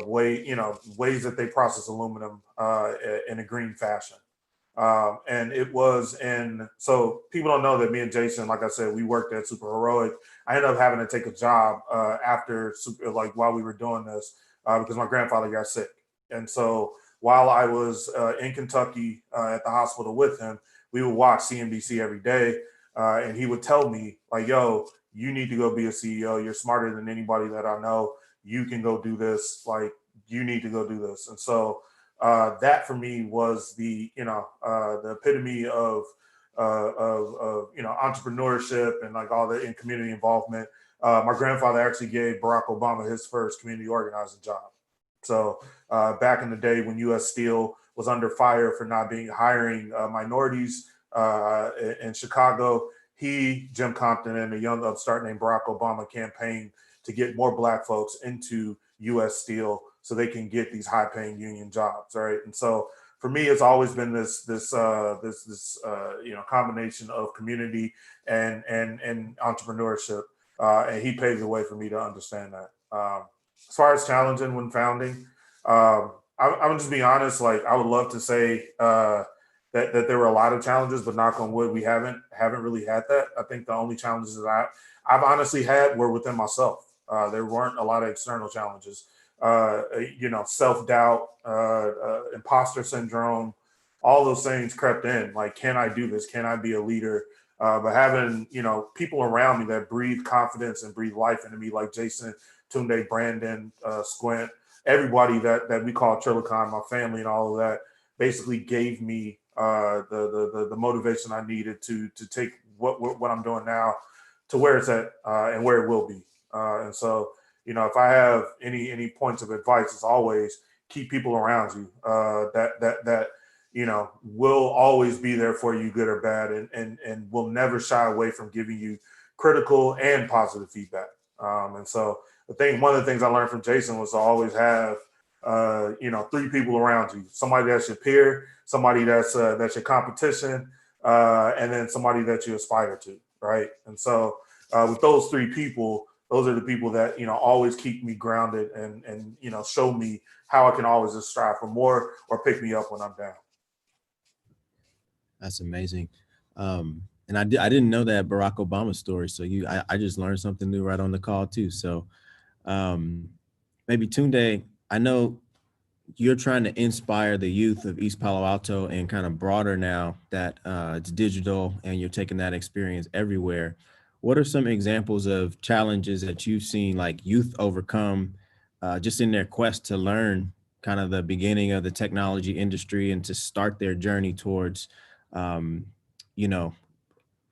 ways that they process aluminum in a green fashion. And it was so people don't know that me and Jason, like I said, we worked at Super Heroic. I ended up having to take a job while we were doing this because my grandfather got sick. And so while I was in Kentucky at the hospital with him, we would watch CNBC every day. And he would tell me, like, yo, you need to go be a CEO. You're smarter than anybody that I know. You can go do this. Like, you need to go do this. And so that for me was the epitome of entrepreneurship and like all the community involvement. My grandfather actually gave Barack Obama his first community organizing job. So back in the day when U.S. Steel was under fire for not hiring minorities in Chicago, Jim Compton, and a young upstart named Barack Obama campaigned to get more Black folks into U.S. Steel so they can get these high-paying union jobs, right? And so for me, it's always been this combination of community and entrepreneurship, and he paved the way for me to understand that. As far as challenging when founding, I'm just being honest. Like, I would love to say that there were a lot of challenges, but knock on wood, we haven't really had that. I think the only challenges that I've honestly had were within myself. There weren't a lot of external challenges. Self-doubt, imposter syndrome, all those things crept in. Like, can I do this? Can I be a leader? But having, people around me that breathe confidence and breathe life into me, like Jason, Tunde, Brandon, Squint, everybody that we call Trilicon, my family and all of that, basically gave me the motivation I needed to take what I'm doing now to where it's at and where it will be. And so, if I have any points of advice, it's always keep people around you that will always be there for you, good or bad, and will never shy away from giving you critical and positive feedback. And so one of the things I learned from Jason was to always have 3 people around you: somebody that's your peer, somebody that's your competition, and then somebody that you aspire to, right? And so with those 3 people, those are the people that, always keep me grounded and, show me how I can always just strive for more or pick me up when I'm down.
That's amazing. And I didn't know that Barack Obama story. So I just learned something new right on the call too. So maybe Tunde, I know you're trying to inspire the youth of East Palo Alto and kind of broader now that it's digital and you're taking that experience everywhere. What are some examples of challenges that you've seen like youth overcome just in their quest to learn kind of the beginning of the technology industry and to start their journey towards,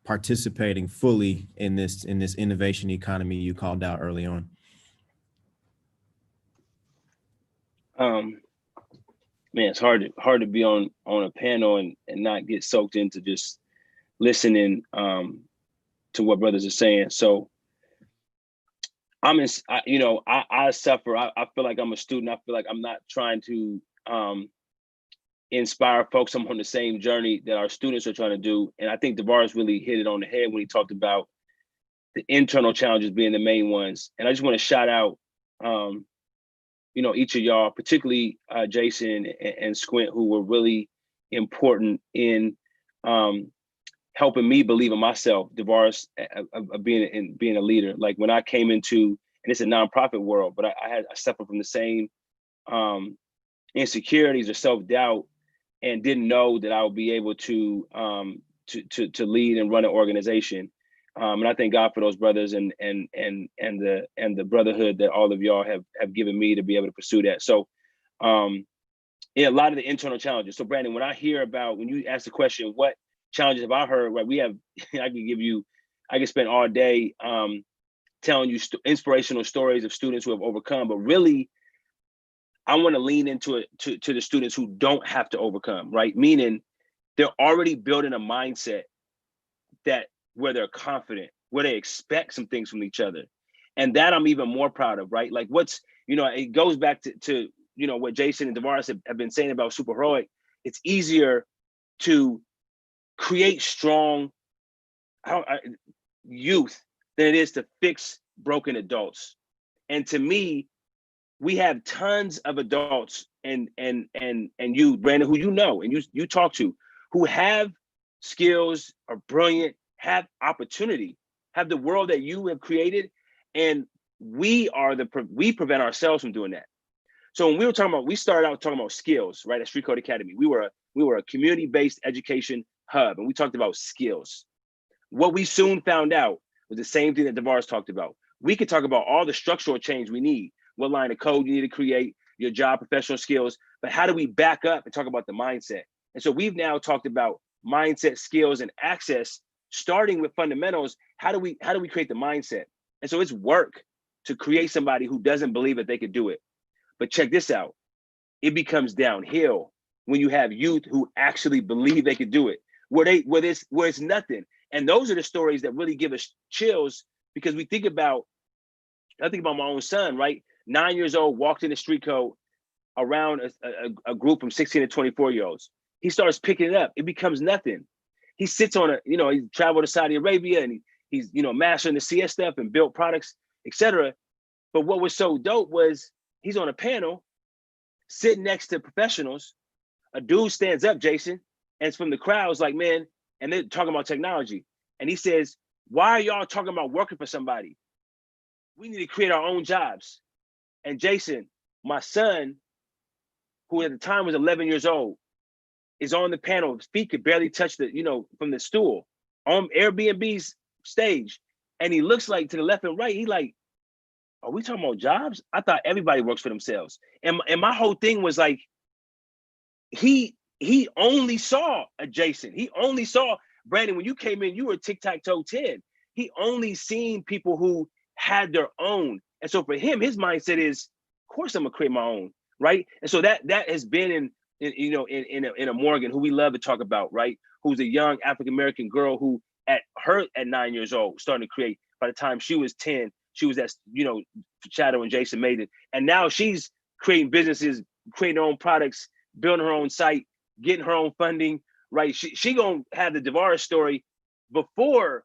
participating fully in this innovation economy you called out early on?
Man, it's hard to be on a panel and not get soaked into just listening to what brothers are saying. So I suffer. I feel like I'm a student. I feel like I'm not trying to inspire folks. I'm on the same journey that our students are trying to do. And I think DeVaris really hit it on the head when he talked about the internal challenges being the main ones. And I just want to shout out, each of y'all, particularly Jason and Squint, who were really important in helping me believe in myself, DeVaris, being a leader. Like when I came into, and it's a nonprofit world, but I suffered from the same insecurities or self-doubt, and didn't know that I would be able to lead and run an organization. And I thank God for those brothers and the brotherhood that all of y'all have given me to be able to pursue that. So a lot of the internal challenges. So Brandon, when you ask the question, what challenges have I heard? Right, I can spend all day telling you inspirational stories of students who have overcome, but really I want to lean into it to the students who don't have to overcome, right? Meaning they're already building a mindset where they're confident, where they expect some things from each other. And that I'm even more proud of, right? Like it goes back to what Jason and DeVaris have been saying about superheroic. It's easier to create strong youth than it is to fix broken adults. And to me, we have tons of adults and you, Brandon, who and you talk to, who have skills, are brilliant, have opportunity, have the world that you have created, and we prevent ourselves from doing that. So when we started out talking about skills, right, at Street Code Academy. We were a community-based education hub, and we talked about skills. What we soon found out was the same thing that DeVaris talked about. We could talk about all the structural change we need, what line of code you need to create, your job professional skills, but how do we back up and talk about the mindset? And so we've now talked about mindset, skills, and access, starting with fundamentals. How do we create the mindset? And so it's work to create somebody who doesn't believe that they could do it. But check this out. It becomes downhill when you have youth who actually believe they could do it, where it's nothing. And those are the stories that really give us chills, because I think about my own son, right? 9 years old, walked in the street code around a group from 16 to 24-year-olds. He starts picking it up. It becomes nothing. He sits on he traveled to Saudi Arabia and he's mastering the CS stuff and built products, etc. But what was so dope was he's on a panel sitting next to professionals. A dude stands up, Jason, and it's from the crowd. Like, man, and they're talking about technology. And he says, why are y'all talking about working for somebody? We need to create our own jobs. And Jason, my son, who at the time was 11 years old, is on the panel. His feet could barely touch from the stool on Airbnb's stage. And he looks like to the left and right. He like, are we talking about jobs? I thought everybody works for themselves. And my whole thing was like, he only saw a Jason. He only saw Brandon. When you came in, you were tic-tac-toe 10. He only seen people who had their own. And so for him, his mindset is, of course I'm gonna create my own, right? And so that has been in a Morgan, who we love to talk about, right? Who's a young African-American girl who at 9 years old started to create. By the time she was 10, she was at Shadow and Jason Maden. And now she's creating businesses, creating her own products, building her own site, getting her own funding, right? She gonna have the DeVaris story before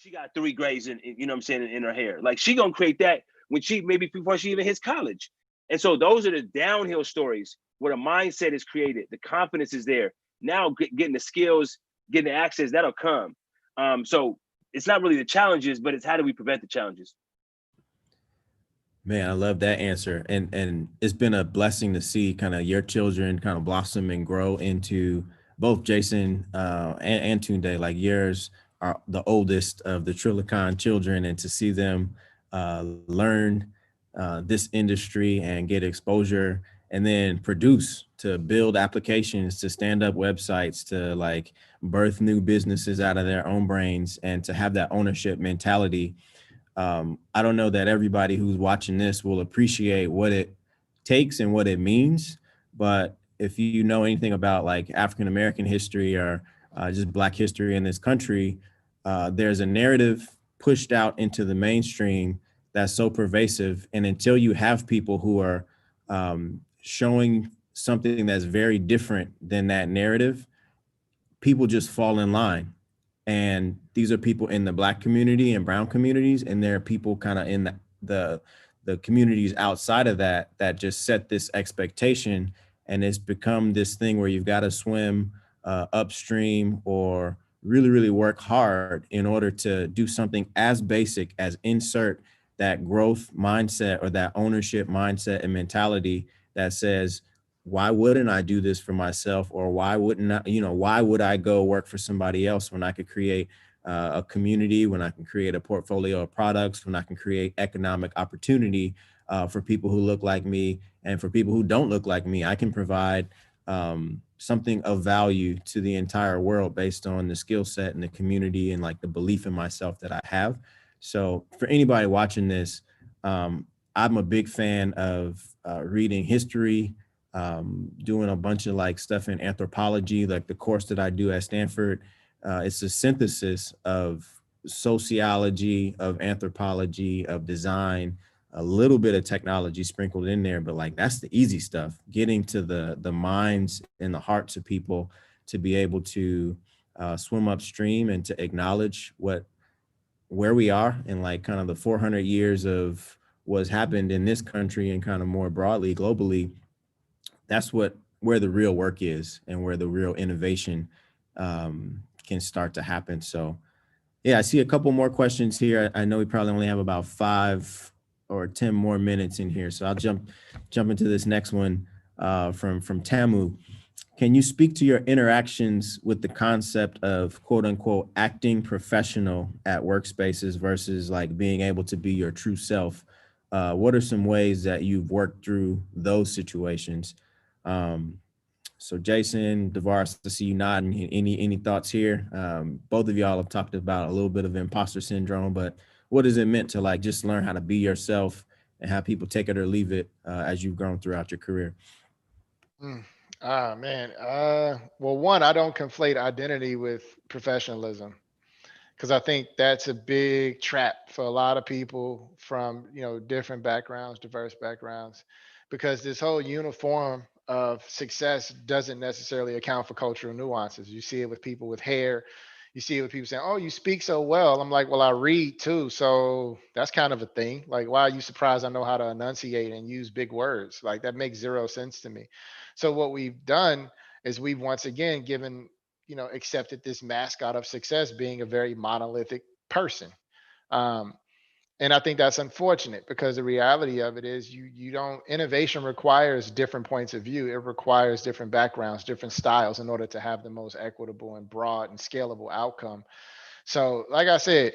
she got 3 grades you know what I'm saying, in her hair. Like she gonna create that when she maybe before she even hits college. And so those are the downhill stories where the mindset is created, the confidence is there. Now getting the skills, getting the access, that'll come. So it's not really the challenges, but it's how do we prevent the challenges?
Man, I love that answer. And it's been a blessing to see kind of your children kind of blossom and grow into both Jason and Tunde. Like yours are the oldest of the Trilicon children, and to see them learn this industry and get exposure and then produce, to build applications, to stand up websites, to like birth new businesses out of their own brains, and to have that ownership mentality. I don't know that everybody who's watching this will appreciate what it takes and what it means, but if you know anything about like African American history or just Black history in this country, there's a narrative pushed out into the mainstream that's so pervasive. And until you have people who are showing something that's very different than that narrative, people just fall in line. And these are people in the Black community and brown communities, and there are people kind of in the communities outside of that that just set this expectation, and it's become this thing where you've got to swim upstream or really, really work hard in order to do something as basic as insert that growth mindset or that ownership mindset and mentality that says, why wouldn't I do this for myself? Or why wouldn't I, why would I go work for somebody else when I could create a community, when I can create a portfolio of products, when I can create economic opportunity for people who look like me and for people who don't look like me? I can provide something of value to the entire world based on the skill set and the community and like the belief in myself that I have. So for anybody watching this, I'm a big fan of reading history, doing a bunch of like stuff in anthropology, like the course that I do at Stanford. It's a synthesis of sociology, of anthropology, of design, a little bit of technology sprinkled in there, but like that's the easy stuff, getting to the minds and the hearts of people to be able to swim upstream and to acknowledge where we are and like kind of the 400 years of what's happened in this country and kind of more broadly globally. That's where the real work is and where the real innovation can start to happen. So yeah, I see a couple more questions here. I know we probably only have about 5 or 10 more minutes in here. So I'll jump into this next one from Tamu. Can you speak to your interactions with the concept of quote unquote acting professional at workspaces versus like being able to be your true self? What are some ways that you've worked through those situations? So Jason, DeVaris, to see you nodding. Any thoughts here? Both of y'all have talked about a little bit of imposter syndrome, but what has it meant to like just learn how to be yourself and have people take it or leave it as you've grown throughout your career?
Man. Well, one, I don't conflate identity with professionalism, because I think that's a big trap for a lot of people from, different backgrounds, diverse backgrounds, because this whole uniform of success doesn't necessarily account for cultural nuances. You see it with people with hair. You see it with people saying, "Oh, you speak so well." I'm like, "Well, I read too." So that's kind of a thing. Like, why are you surprised I know how to enunciate and use big words? Like, that makes zero sense to me. So what we've done is we've once again given, accepted this mascot of success being a very monolithic person. Um, and I think that's unfortunate, because the reality of it is you don't, innovation requires different points of view. It requires different backgrounds, different styles in order to have the most equitable and broad and scalable outcome. So like I said,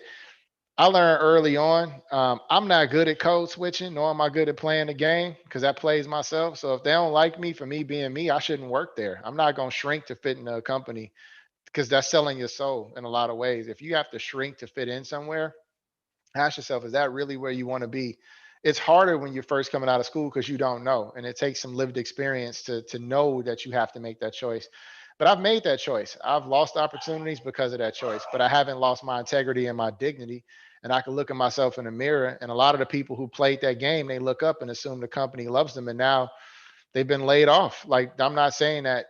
I learned early on, I'm not good at code switching, nor am I good at playing the game, because that plays myself. So if they don't like me for me being me, I shouldn't work there. I'm not going to shrink to fit in a company, because that's selling your soul in a lot of ways. If you have to shrink to fit in somewhere, ask yourself, is that really where you want to be? It's harder when you're first coming out of school because you don't know. And it takes some lived experience to know that you have to make that choice. But I've made that choice. I've lost opportunities because of that choice, but I haven't lost my integrity and my dignity. And I can look at myself in the mirror, and a lot of the people who played that game, they look up and assume the company loves them. And now they've been laid off. Like, I'm not saying that,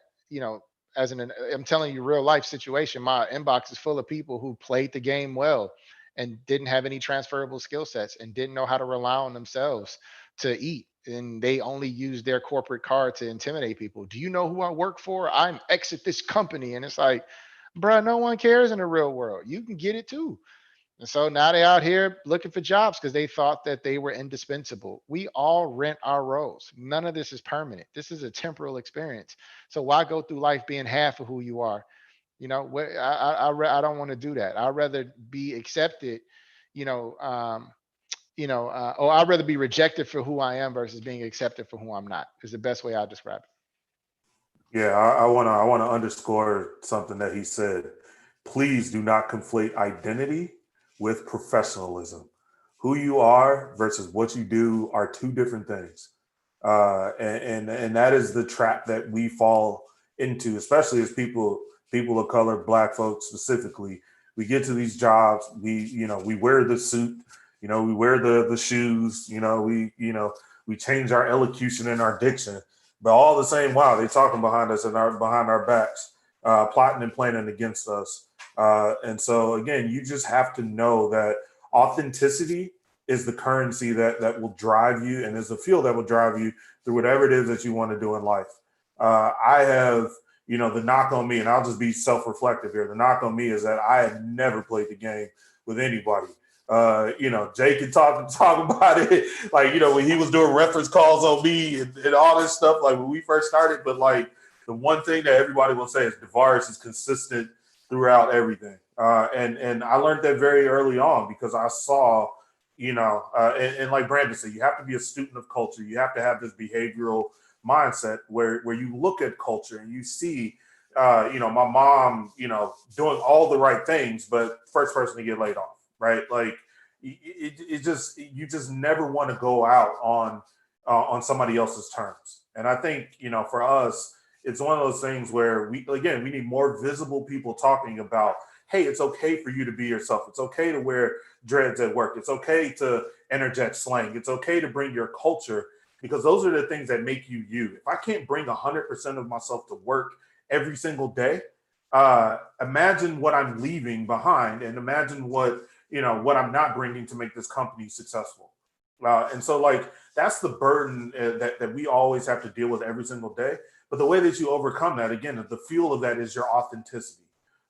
I'm telling you real life situation. My inbox is full of people who played the game well and didn't have any transferable skill sets and didn't know how to rely on themselves to eat. And they only use their corporate card to intimidate people. Do you know who I work for? I'm exit this company. And it's like, bruh, no one cares in the real world. You can get it too. And so now they out here looking for jobs because they thought that they were indispensable. We all rent our roles. None of this is permanent. This is a temporal experience. So why go through life being half of who you are? You know, I don't want to do that. I'd rather be accepted, you know, or I'd rather be rejected for who I am versus being accepted for who I'm not, is the best way I describe it.
Yeah, I wanna underscore something that he said. Please do not conflate identity with professionalism. Who you are versus what you do are two different things, and that is the trap that we fall into, especially as people of color, Black folks specifically. We get to these jobs, we wear the suit, we wear the shoes, we change our elocution and our diction, but all the same, wow, they talking behind us and behind our backs, plotting and planning against us. And so again, you just have to know that authenticity is the currency that will drive you, and is the fuel that will drive you through whatever it is that you want to do in life. I have, the knock on me, and I'll just be self-reflective here. The knock on me is that I had never played the game with anybody. Jay can talk about it, like, when he was doing reference calls on me and all this stuff, like when we first started. But like, the one thing that everybody will say is DeVaris is consistent throughout everything. And I learned that very early on because I saw, and like Brandon said, you have to be a student of culture. You have to have this behavioral mindset where you look at culture and you see, my mom, doing all the right things, but first person to get laid off, right? Like you just never want to go out on somebody else's terms. And I think, for us, it's one of those things where we need more visible people talking about, hey, it's okay for you to be yourself. It's okay to wear dreads at work. It's okay to interject slang. It's okay to bring your culture, because those are the things that make you you. If I can't bring 100% of myself to work every single day, imagine what I'm leaving behind, and imagine what I'm not bringing to make this company successful. And so, like, that's the burden that we always have to deal with every single day. But the way that you overcome that, again, the fuel of that is your authenticity.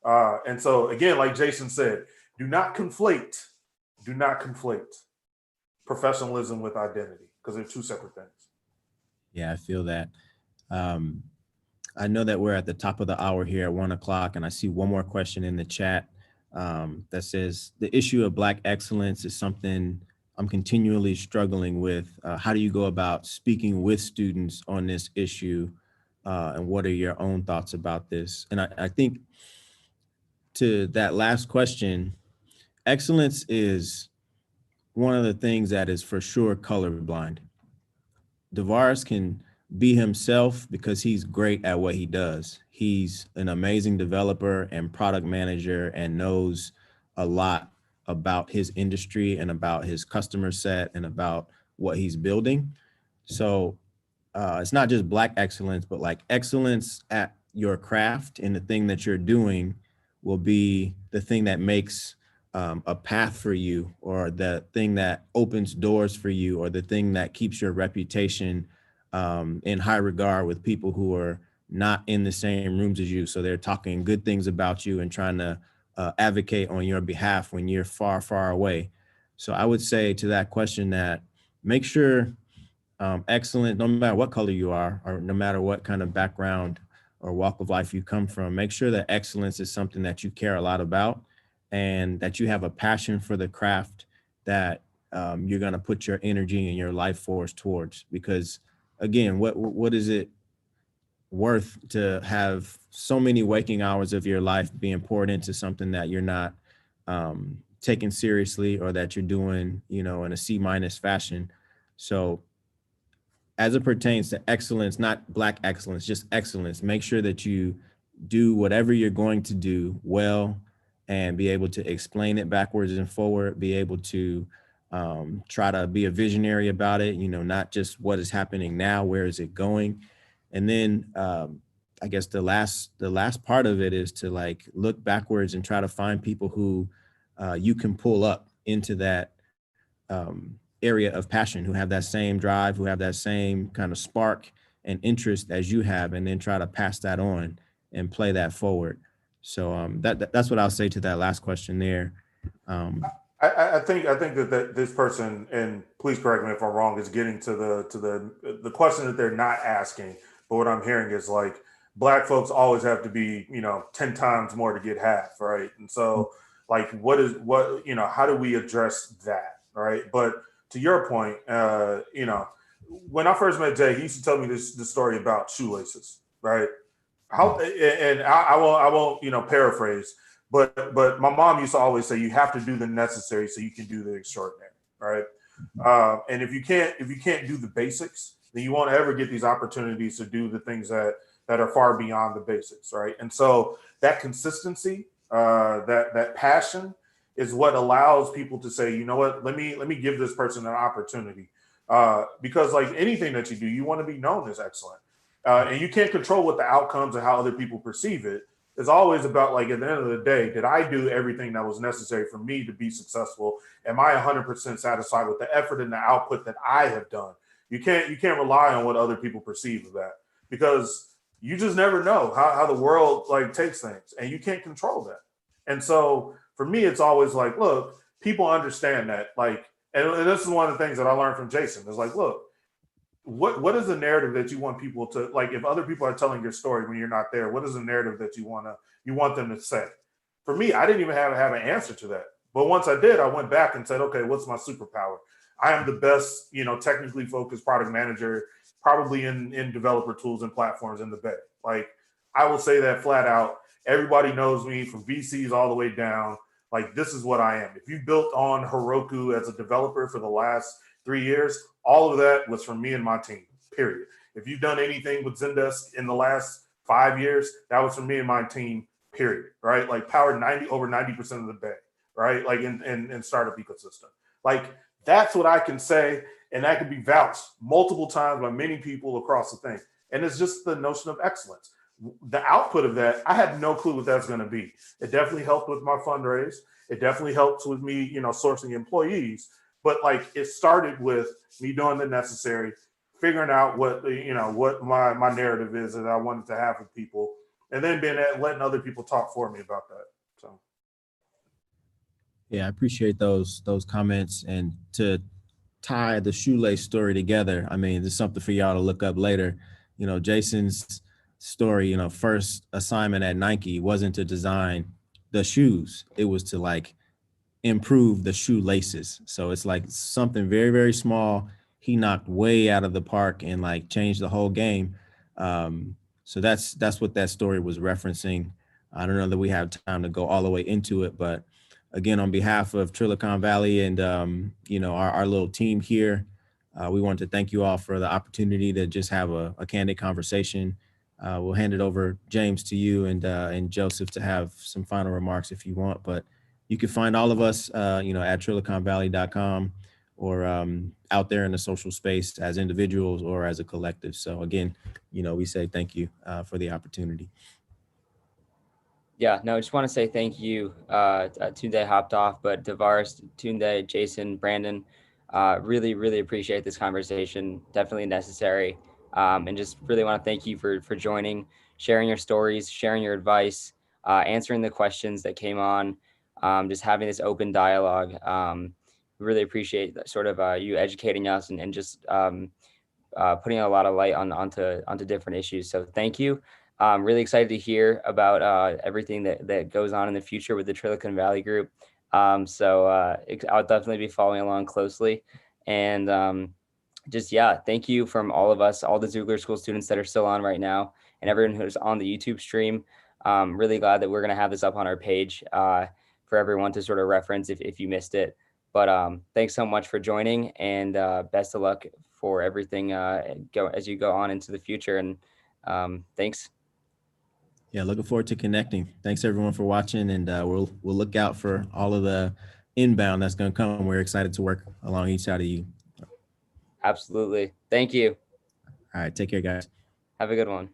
And so, again, like Jason said, do not conflate professionalism with identity, because they're two separate things.
Yeah, I feel that. I know that we're at the top of the hour here at 1 o'clock, and I see one more question in the chat that says, the issue of Black excellence is something I'm continually struggling with. How do you go about speaking with students on this issue? And what are your own thoughts about this? And I think to that last question, excellence is one of the things that is for sure colorblind. DeVaris can be himself because he's great at what he does. He's an amazing developer and product manager and knows a lot about his industry and about his customer set and about what he's building. So it's not just Black excellence, but like excellence at your craft and the thing that you're doing will be the thing that makes a path for you, or the thing that opens doors for you, or the thing that keeps your reputation in high regard with people who are not in the same rooms as you. So they're talking good things about you and trying to advocate on your behalf when you're far, far away. So I would say to that question that make sure excellent, no matter what color you are, or no matter what kind of background or walk of life you come from, make sure that excellence is something that you care a lot about, and that you have a passion for the craft that you're going to put your energy and your life force towards. Because again, what is it worth to have so many waking hours of your life being poured into something that you're not taking seriously, or that you're doing, in a C- fashion? So as it pertains to excellence, not Black excellence, just excellence, make sure that you do whatever you're going to do well, and be able to explain it backwards and forward, be able to try to be a visionary about it, not just what is happening now, where is it going? And then I guess the last part of it is to like look backwards and try to find people who you can pull up into that area of passion, who have that same drive, who have that same kind of spark and interest as you have, and then try to pass that on and play that forward. So that's what I'll say to that last question there.
I think that this person, and please correct me if I'm wrong, is getting to the question that they're not asking. But what I'm hearing is like, Black folks always have to be, 10 times more to get half, right? And so like, how do we address that, right? But to your point, when I first met Jay, he used to tell me this story about shoelaces, right? And I won't, paraphrase, but my mom used to always say, you have to do the necessary so you can do the extraordinary, right? And if you can't do the basics, then you won't ever get these opportunities to do the things that are far beyond the basics, right? And so that consistency, that passion is what allows people to say, you know what, let me give this person an opportunity. Because like anything that you do, you want to be known as excellent. And you can't control what the outcomes and how other people perceive it. It's always about, like, at the end of the day, did I do everything that was necessary for me to be successful? Am I 100% satisfied with the effort and the output that I have done? You can't rely on what other people perceive of that, because you just never know how the world like takes things, and you can't control that. And so for me, it's always like, look, people understand that, like, and this is one of the things that I learned from Jason is like, look, what is the narrative that you want people to, like, if other people are telling your story when you're not there, what is the narrative that you want them to say? For me, I didn't even have an answer to that. But once I did, I went back and said, okay, what's my superpower? I am the best, technically focused product manager, probably in developer tools and platforms in the Bay. Like, I will say that flat out. Everybody knows me from VCs all the way down. Like, this is what I am. If you built on Heroku as a developer for the last 3 years, all of that was from me and my team, period. If you've done anything with Zendesk in the last 5 years, that was from me and my team, period, right? Like, powered over 90% of the Bay, right? Like, in startup ecosystem. Like, that's what I can say, and that can be vouched multiple times by many people across the thing. And it's just the notion of excellence. The output of that, I had no clue what that's going to be. It definitely helped with my fundraise. It definitely helps with me, sourcing employees. But like, it started with me doing the necessary, figuring out what my narrative is that I wanted to have with people, and then letting other people talk for me about that. So,
yeah, I appreciate those comments. And to tie the shoelace story together, I mean, there's something for y'all to look up later. Jason's story, first assignment at Nike wasn't to design the shoes. It was to like improve the shoelaces. So it's like something very, very small. He knocked way out of the park and like changed the whole game. So that's what that story was referencing. I don't know that we have time to go all the way into it, but again, on behalf of Trilicon Valley and our little team here, we want to thank you all for the opportunity to just have a candid conversation. We'll hand it over, James, to you and Joseph to have some final remarks if you want. But you can find all of us, at triliconvalley.com or out there in the social space as individuals or as a collective. So again, we say thank you for the opportunity.
Yeah, no, I just want to say thank you. Tunde hopped off, but Tavares, Tunde, Jason, Brandon, really, really appreciate this conversation. Definitely necessary. And just really want to thank you for joining, sharing your stories, sharing your advice, answering the questions that came on, just having this open dialogue. Really appreciate sort of you educating us and just putting a lot of light onto different issues. So thank you. I'm really excited to hear about everything that goes on in the future with the Trilicon Valley Group. So I'll definitely be following along closely. And thank you from all of us, all the Xoogler School students that are still on right now, and everyone who's on the YouTube stream. Really glad that we're going to have this up on our page for everyone to sort of reference if you missed it. But thanks so much for joining, and best of luck for everything as you go on into the future. And thanks.
Yeah, looking forward to connecting. Thanks everyone for watching, and we'll look out for all of the inbound that's going to come. We're excited to work along each side of you.
Absolutely. Thank you.
All right, take care, guys.
Have a good one.